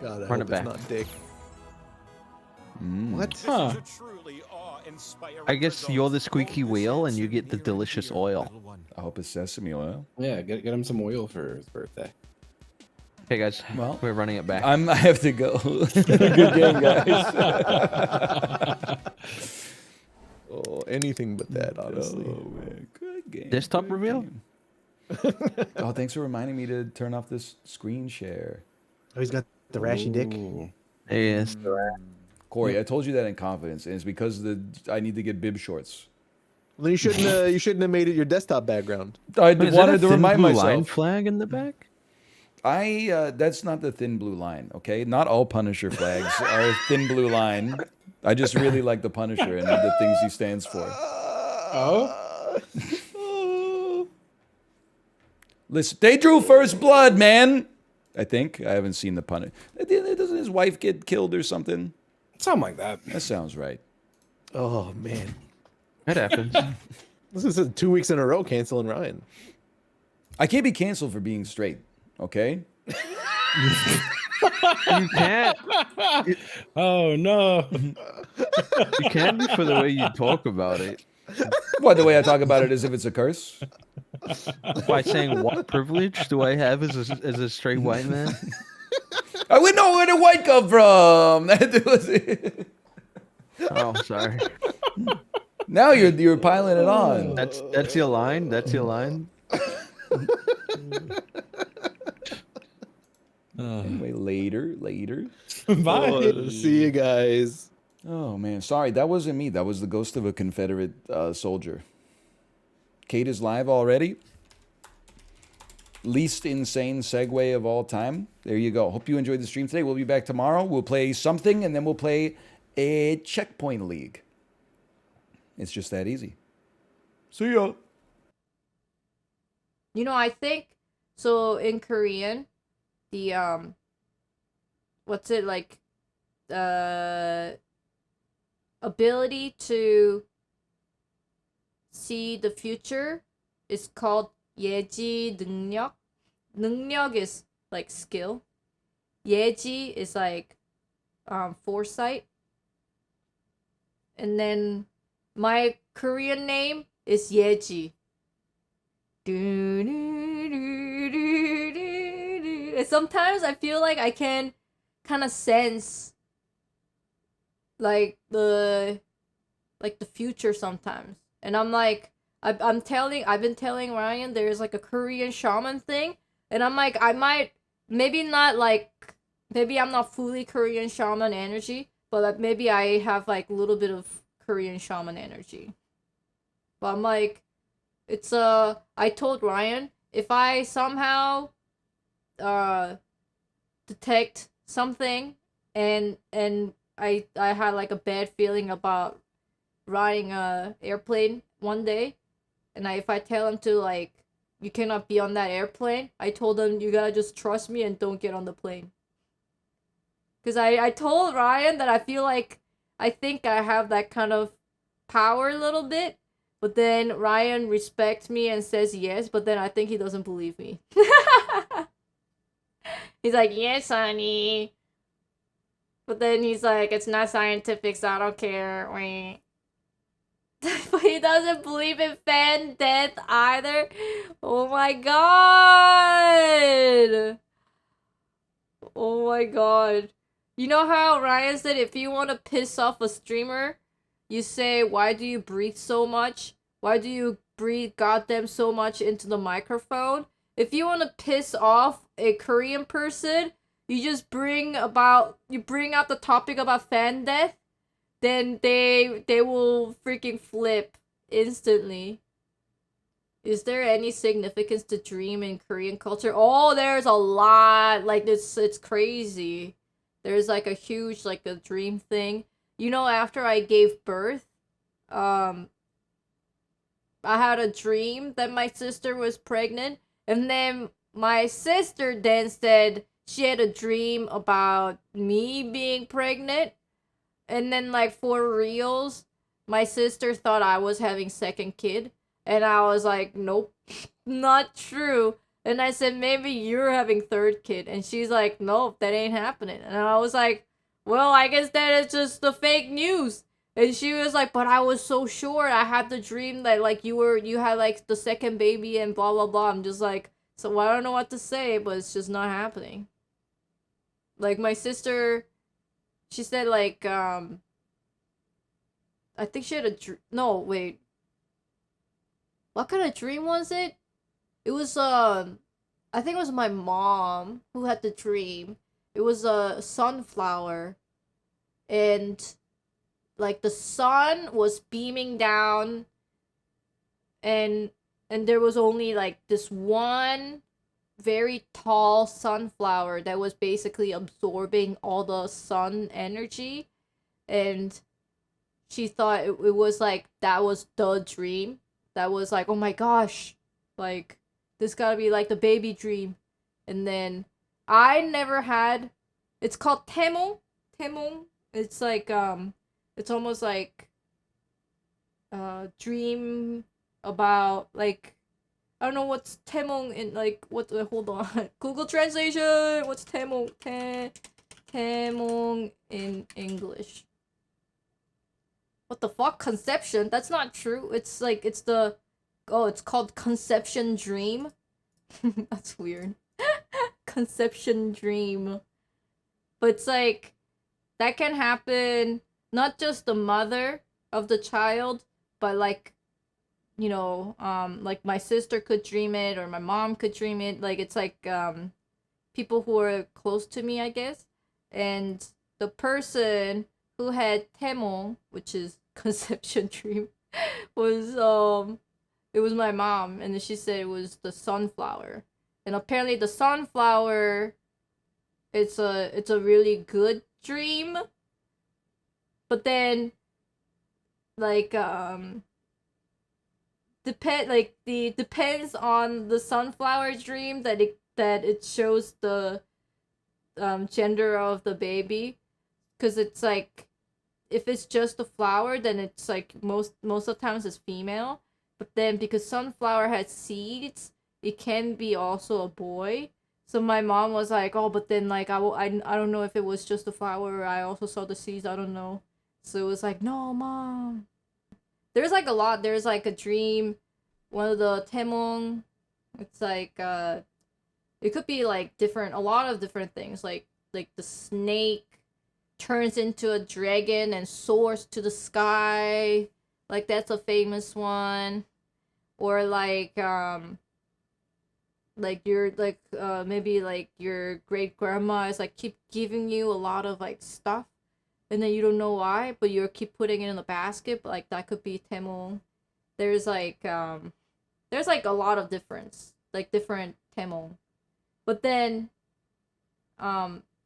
God, I Run hope it it's back. not Dick. Mm. What? Huh. a truly awe-inspiring I guess result. you're the squeaky wheel and you get the delicious oil. I hope it's sesame oil. Yeah, get him some oil for his birthday. Okay, guys. Well, we're running it back. I have to go. Good game, guys. Oh, anything but that, honestly. Oh, man. Good game. Desktop good reveal? game. Oh, thanks for reminding me to turn off this screen share. Oh, he's got the rashy dick. Ooh. Yes. Corey, I told you that in confidence, and it's because I need to get bib shorts. Well, then you shouldn't have made it your desktop background. I Wait, is that a wanted to thin remind blue line myself. flag in the back? That's not the thin blue line, okay? Not all Punisher flags are thin blue line. I just really like the Punisher and the things he stands for. Oh, Listen, they drew first blood, man. I think I haven't seen the Punisher. Doesn't his wife get killed or something? something like that. That sounds right. Oh man, That happens. this is 2 weeks in a row canceling Ryan. I can't be canceled for being straight, okay? You can't. Oh no. You can't be for the way you talk about it. What, the way I talk about it as if it's a curse? By saying what privilege do I have as a straight white man? I wouldn't know where the white come from. That was it. Oh, sorry. Now you're piling it on. That's your line. That's your line. Anyway, later. Bye. See you guys. Oh man, sorry, that wasn't me. That was the ghost of a Confederate soldier. Kate is live already. Least insane segue of all time. There you go. Hope you enjoyed the stream today. We'll be back tomorrow. We'll play something, and then we'll play a checkpoint league. It's just that easy. See ya. You know, I think so in Korean, the what's it like, ability to see the future is called 예지 능력. 능력 is like skill. 예지 is like foresight. And then my Korean name is Yeji. And sometimes I feel like I can kind of sense like the future sometimes. And I'm like, I've been telling Ryan there's like a Korean shaman thing, and I'm like, I might, maybe not like, maybe I'm not fully Korean shaman energy, but like maybe I have like a little bit of Korean shaman energy. But I'm like, it's I told Ryan, if I somehow detect something and I had like a bad feeling about riding a airplane one day, and if I tell him to like, you cannot be on that airplane, I told him you gotta just trust me and don't get on the plane. Cause I told Ryan that I feel like I think I have that kind of power a little bit, but then Ryan respects me and says yes, but then I think he doesn't believe me. He's like, yes, honey. But then he's like, it's not scientific, so I don't care. Wait. But he doesn't believe in fan death either. Oh my god. Oh my god. You know how Ryan said if you want to piss off a streamer, you say, why do you breathe so much? Why do you breathe goddamn so much into the microphone? If you want to piss off a Korean person, you just bring out the topic about fan death, then they will freaking flip instantly. Is there any significance to dream in Korean culture? Oh, there's a lot. Like, it's crazy. There's like a huge, like, a dream thing. You know, after I gave birth, I had a dream that my sister was pregnant, and then my sister then said she had a dream about me being pregnant, and then like for reals, my sister thought I was having second kid, and I was like, nope, not true. And I said, maybe you're having third kid, and she's like, nope, that ain't happening. And I was like, well, I guess that is just the fake news. And she was like, but I was so sure. I had the dream that like you had like the second baby and blah blah blah. I'm just like, so I don't know what to say, but it's just not happening. Like my sister, she said like I think she had a no, wait. What kind of dream was it? It was I think it was my mom who had the dream. It was a sunflower, and like the sun was beaming down, and there was only like this one very tall sunflower that was basically absorbing all the sun energy, and she thought it was like that was the dream. That was like, oh my gosh, like this gotta be like the baby dream. And then I never had. It's called temong. Temong. It's like it's almost like dream about like I don't know what's temong in like what. Hold on, Google translation. What's temong? Temong in English. What the fuck? Conception? That's not true. It's like it's the it's called conception dream. That's weird. Conception dream. But it's like that can happen not just the mother of the child, but like like my sister could dream it or my mom could dream it. Like it's like people who are close to me, I guess. And the person who had temong, which is conception dream, was it was my mom, and then she said it was the sunflower. And apparently the sunflower, it's a really good dream. But then like depends on the sunflower dream that it shows the gender of the baby, because it's like if it's just a flower, then it's like most of the times it's female. But then because sunflower has seeds, it can be also a boy. So my mom was like, oh, but then like I don't know if it was just a flower or I also saw the seeds, I don't know. So it was like, no, mom. There's like a lot. There's like a dream, one of the temong. It's like it could be like a lot of different things. Like the snake turns into a dragon and soars to the sky. Like that's a famous one. Or like you're like maybe like your great grandma is like keep giving you a lot of like stuff, and then you don't know why, but you keep putting it in the basket. But like that could be temong. There's like a lot of different temong, but then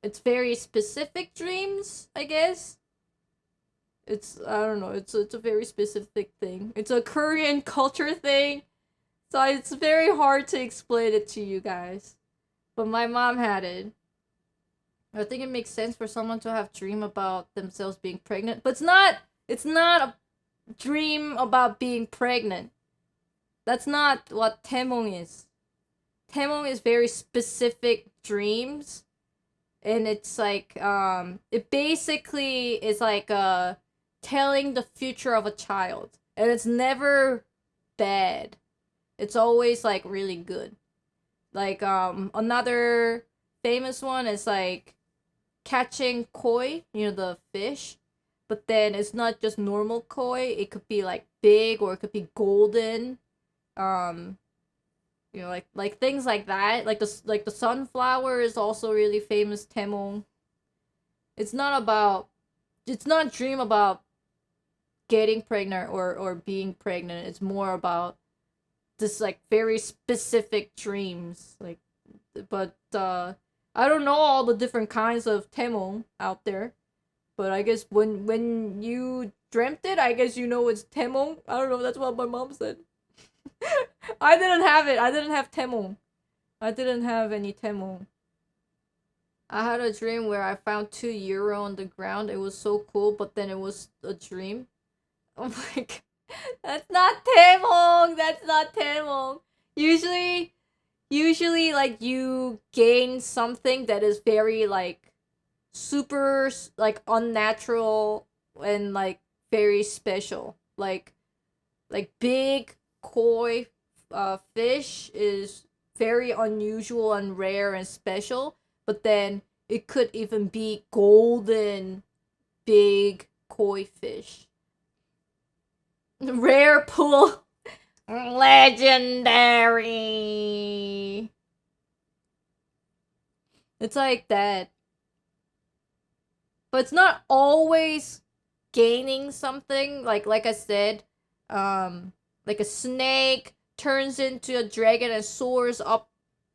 it's very specific dreams, I guess. I don't know, it's a very specific thing. It's a Korean culture thing, so it's very hard to explain it to you guys. But my mom had it. I think it makes sense for someone to have dream about themselves being pregnant, but it's not a dream about being pregnant. That's not what temong is. Temong is very specific dreams, and it's like it basically is like telling the future of a child, and it's never bad. It's always like really good. Like another famous one is like catching koi, the fish, but then it's not just normal koi. It could be like big, or it could be golden. Like things like that. Like the sunflower is also really famous temong. It's not dream about getting pregnant or being pregnant. It's more about this like very specific dreams. Like, but I don't know all the different kinds of temong out there, but I guess when you dreamt it, I guess you know it's temong. I don't know, that's what my mom said. I didn't have it. I didn't have temong. I didn't have any temong. I had a dream where I found €2 on the ground. It was so cool, but then it was a dream. Oh my god. That's not temong. That's not temong. Usually like you gain something that is very like super like unnatural and like very special. Like big koi fish is very unusual and rare and special, but then it could even be golden big koi fish. Rare pool. Legendary. It's like that. But it's not always gaining something. Like I said, like a snake turns into a dragon and soars up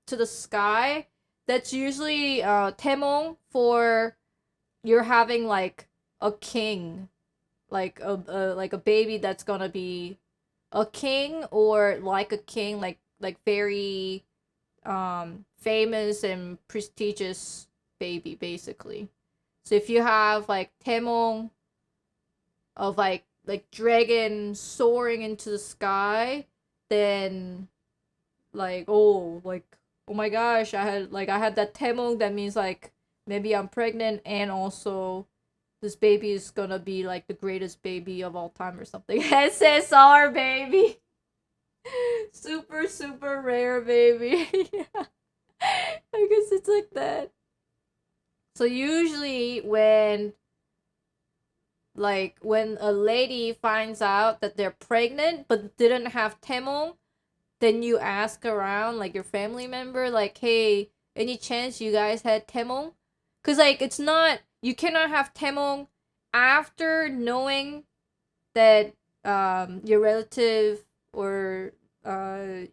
to the sky, that's usually temong for you're having like a king, like a baby that's gonna be a king or like a king, like very famous and prestigious baby basically. So if you have like temong of like dragon soaring into the sky, then like oh my gosh, I had that temong, that means like maybe I'm pregnant, and also this baby is gonna be like the greatest baby of all time or something. SSR baby. Super super rare baby. Yeah. I guess it's like that. So usually when a lady finds out that they're pregnant but didn't have temong, then you ask around like your family member, like, hey, any chance you guys had temong? Cause like it's not, you cannot have temong after knowing that your relative or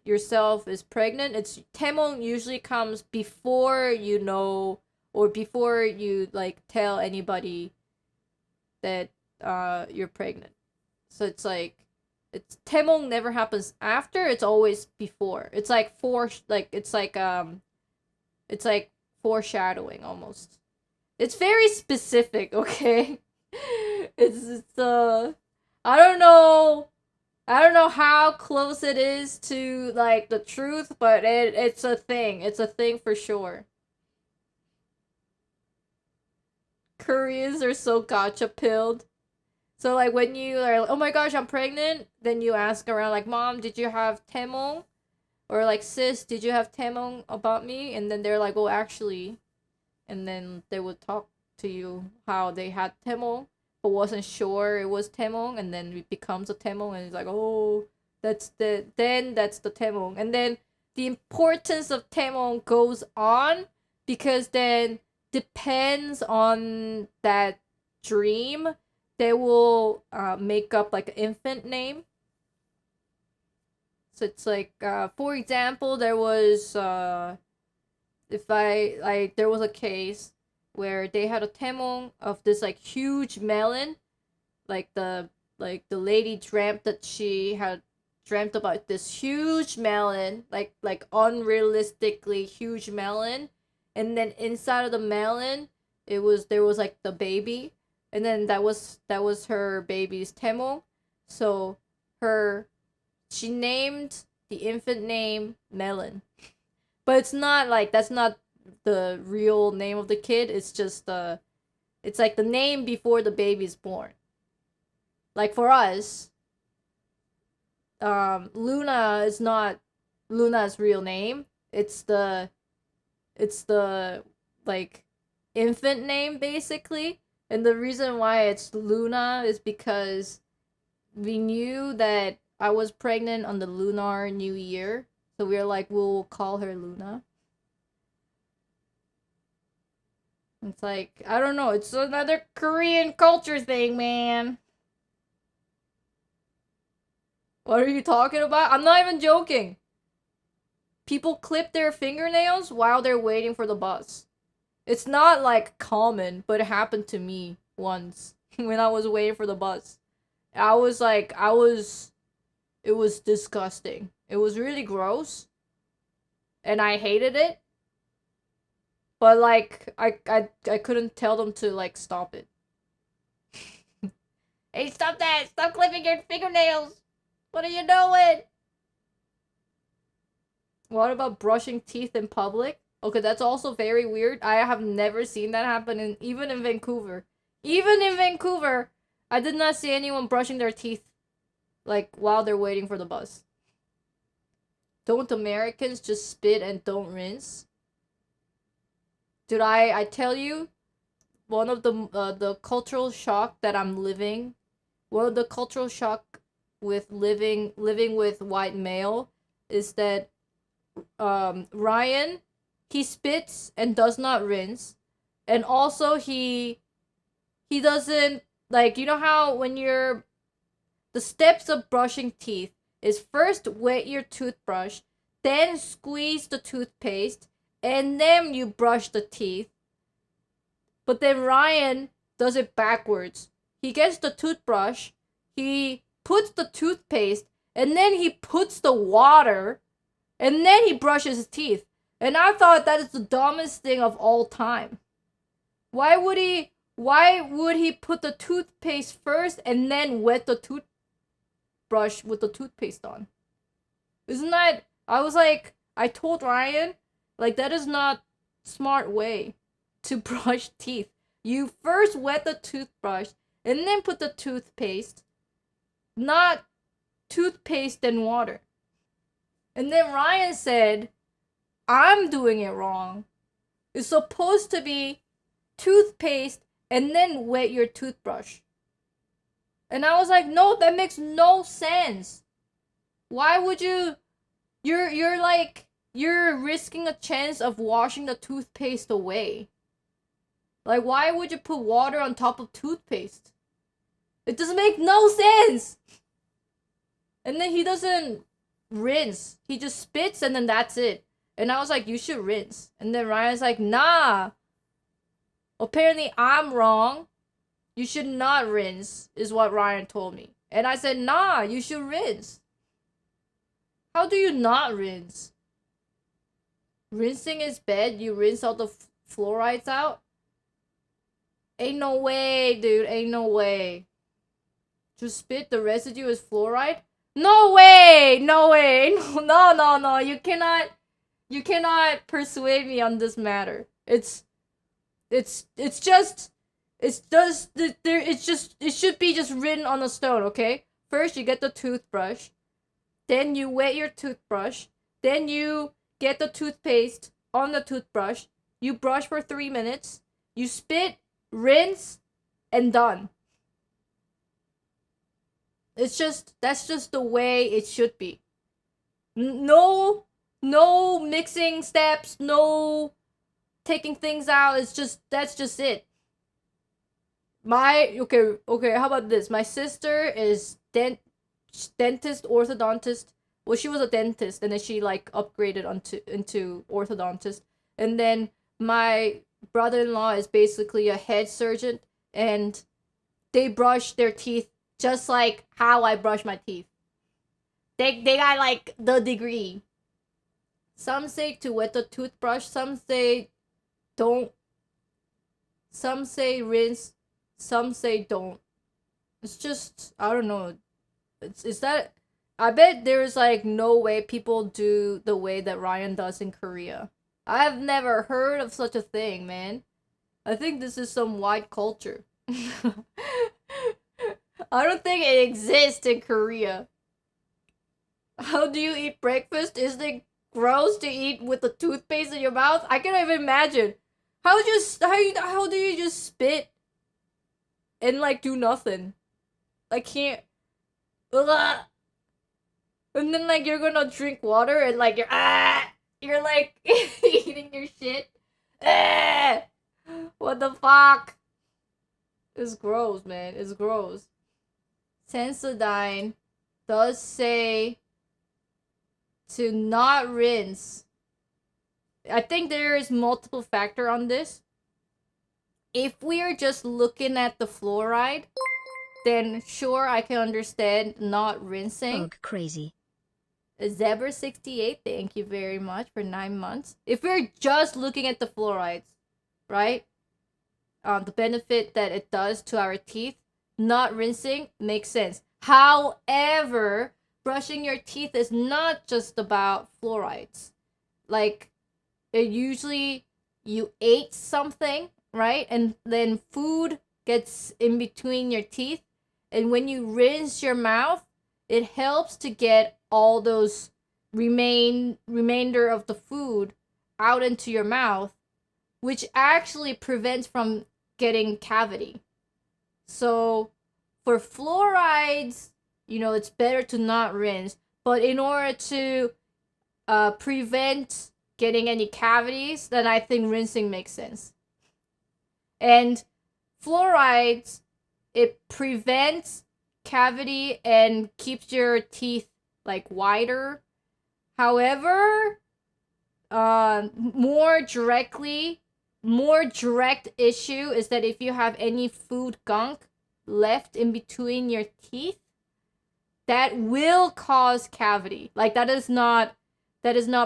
yourself is pregnant. It's temong usually comes before you know, or before you like tell anybody that you're pregnant. So it's like, it's temong never happens after, it's always before. It's like it's like foreshadowing almost. It's very specific, okay? it's I don't know how close it is to like the truth, but it's a thing. It's a thing for sure. Koreans are so gacha pilled. So like when you are like, oh my gosh, I'm pregnant, then you ask around like, mom, did you have temong? Or like, sis, did you have temong about me? And then they're like, oh, actually. And then they would talk to you how they had temong, but wasn't sure it was temong, and then it becomes a temong, and it's like, oh, that's the temong. And then the importance of temong goes on, because then depends on that dream, they will make up like an infant name. So it's like, for example, there was there was a case where they had a temong of this like huge melon, like the lady dreamt that she had dreamt about this huge melon, like unrealistically huge melon, and then inside of the melon there was like the baby, and then that was her baby's temong. So she named the infant name Melon. But it's not like, that's not the real name of the kid. It's just it's like the name before the baby's born. Like for us, Luna is not Luna's real name. It's the like infant name basically. And the reason why it's Luna is because we knew that I was pregnant on the Lunar New Year. So we were like, we'll call her Luna. It's like, I don't know, it's another Korean culture thing, man. What are you talking about? I'm not even joking. People clip their fingernails while they're waiting for the bus. It's not like common, but it happened to me once when I was waiting for the bus. It was disgusting. It was really gross. And I hated it. But like I couldn't tell them to like stop it. Hey, stop that! Stop clipping your fingernails! What are you doing? What about brushing teeth in public? Okay, that's also very weird. I have never seen that happen even in Vancouver. Even in Vancouver, I did not see anyone brushing their teeth like while they're waiting for the bus. Don't Americans just spit and don't rinse? Dude, I tell you, one of the cultural shock that I'm living, one of the cultural shock with living with white male is that Ryan, he spits and does not rinse, and also he doesn't, like, you know how when you're, the steps of brushing teeth is first wet your toothbrush, then squeeze the toothpaste, and then you brush the teeth. But then Ryan does it backwards. He gets the toothbrush, he puts the toothpaste, and then he puts the water, and then he brushes his teeth. And I thought that is the dumbest thing of all time. Why would he put the toothpaste first and then wet the toothbrush with the toothpaste on? Isn't that... I was like, I told Ryan, like, that is not smart way to brush teeth. You first wet the toothbrush and then put the toothpaste, not toothpaste and water. And then Ryan said, I'm doing it wrong. It's supposed to be toothpaste and then wet your toothbrush. And I was like, no, that makes no sense. Why would you... You're risking a chance of washing the toothpaste away. Like, why would you put water on top of toothpaste? It doesn't make no sense! And then he doesn't rinse. He just spits and then that's it. And I was like, you should rinse. And then Ryan's like, nah. Apparently I'm wrong. You should not rinse, is what Ryan told me. And I said, nah, you should rinse. How do you not rinse? Rinsing is bad. You rinse all the fluorides out? Ain't no way, dude. Ain't no way. To spit the residue is fluoride? No way! No way! No. You cannot persuade me on this matter. It should be just written on a stone, okay? First you get the toothbrush, then you wet your toothbrush, then you get the toothpaste on the toothbrush, you brush for 3 minutes, you spit, rinse, and done. That's just the way it should be. No mixing steps, no taking things out. That's just it. Okay, how about this? My sister is dentist, orthodontist. Well, she was a dentist and then she like upgraded into orthodontist. And then my brother-in-law is basically a head surgeon and they brush their teeth just like how I brush my teeth. They got like the degree. Some say to wet the toothbrush, some say don't. Some say rinse, some say don't. It's just, I don't know. Is that... I bet there's like no way people do the way that Ryan does in Korea. I've never heard of such a thing, man. I think this is some white culture. I don't think it exists in Korea. How do you eat breakfast? Is it gross to eat with the toothpaste in your mouth? I can't even imagine. How do you just spit and like do nothing? I can't. Ugh. And then like you're gonna drink water and like you're like eating your shit. What the fuck? It's gross, man. It's gross. Sensodyne does say to not rinse. I think there is multiple factor on this. If we are just looking at the fluoride, then sure I can understand not rinsing. Ugh, crazy. Zebra68, thank you very much for 9 months. If we're just looking at the fluorides, right? The benefit that it does to our teeth, not rinsing makes sense. However, brushing your teeth is not just about fluorides. Like, it usually you ate something, right? And then food gets in between your teeth. And when you rinse your mouth, it helps to get all those remainder of the food out into your mouth, which actually prevents from getting cavity. So for fluorides, you know, it's better to not rinse. But in order to prevent getting any cavities, then I think rinsing makes sense. And fluorides, it prevents cavity and keeps your teeth like whiter. However, more direct issue is that if you have any food gunk left in between your teeth, that will cause cavity. Like that is not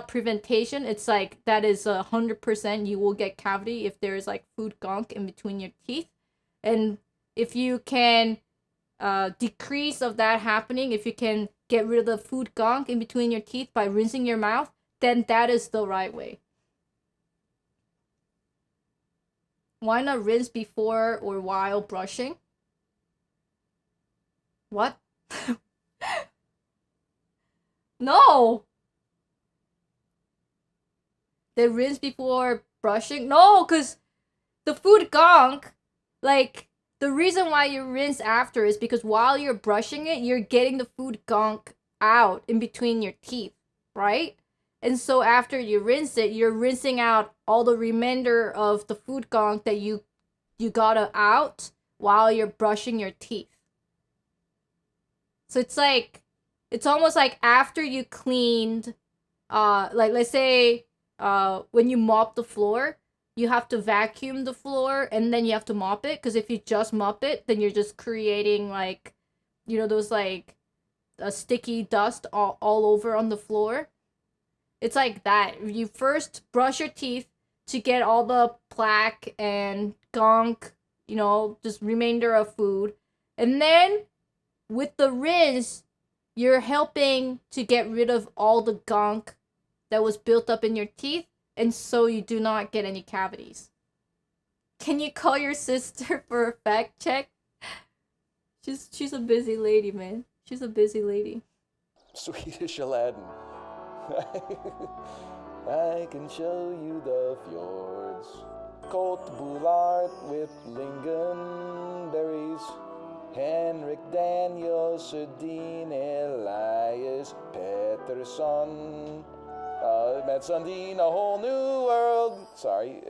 preventation. It's like that is 100% you will get cavity if there is like food gunk in between your teeth. And if you can decrease of that happening, if you can get rid of the food gunk in between your teeth by rinsing your mouth, then that is the right way. Why not rinse before or while brushing? What? No! They rinse before brushing? No, because the food gunk, like, the reason why you rinse after is because while you're brushing it, you're getting the food gunk out in between your teeth, right? And so after you rinse it, you're rinsing out all the remainder of the food gunk that you got out while you're brushing your teeth. So it's like, it's almost like after you cleaned, like let's say, when you mop the floor, you have to vacuum the floor and then you have to mop it. Because if you just mop it, then you're just creating like, you know, those like sticky dust all over on the floor. It's like that. You first brush your teeth to get all the plaque and gunk, you know, just remainder of food. And then with the rinse, you're helping to get rid of all the gunk that was built up in your teeth, and so you do not get any cavities. Can you call your sister for a fact check? She's a busy lady, man. She's a busy lady. Swedish Aladdin. I can show you the fjords. Cote Boulard with lingonberries. Henrik Daniel Sundin Elias Pettersson. Matt Sundin, A Whole New World. Sorry,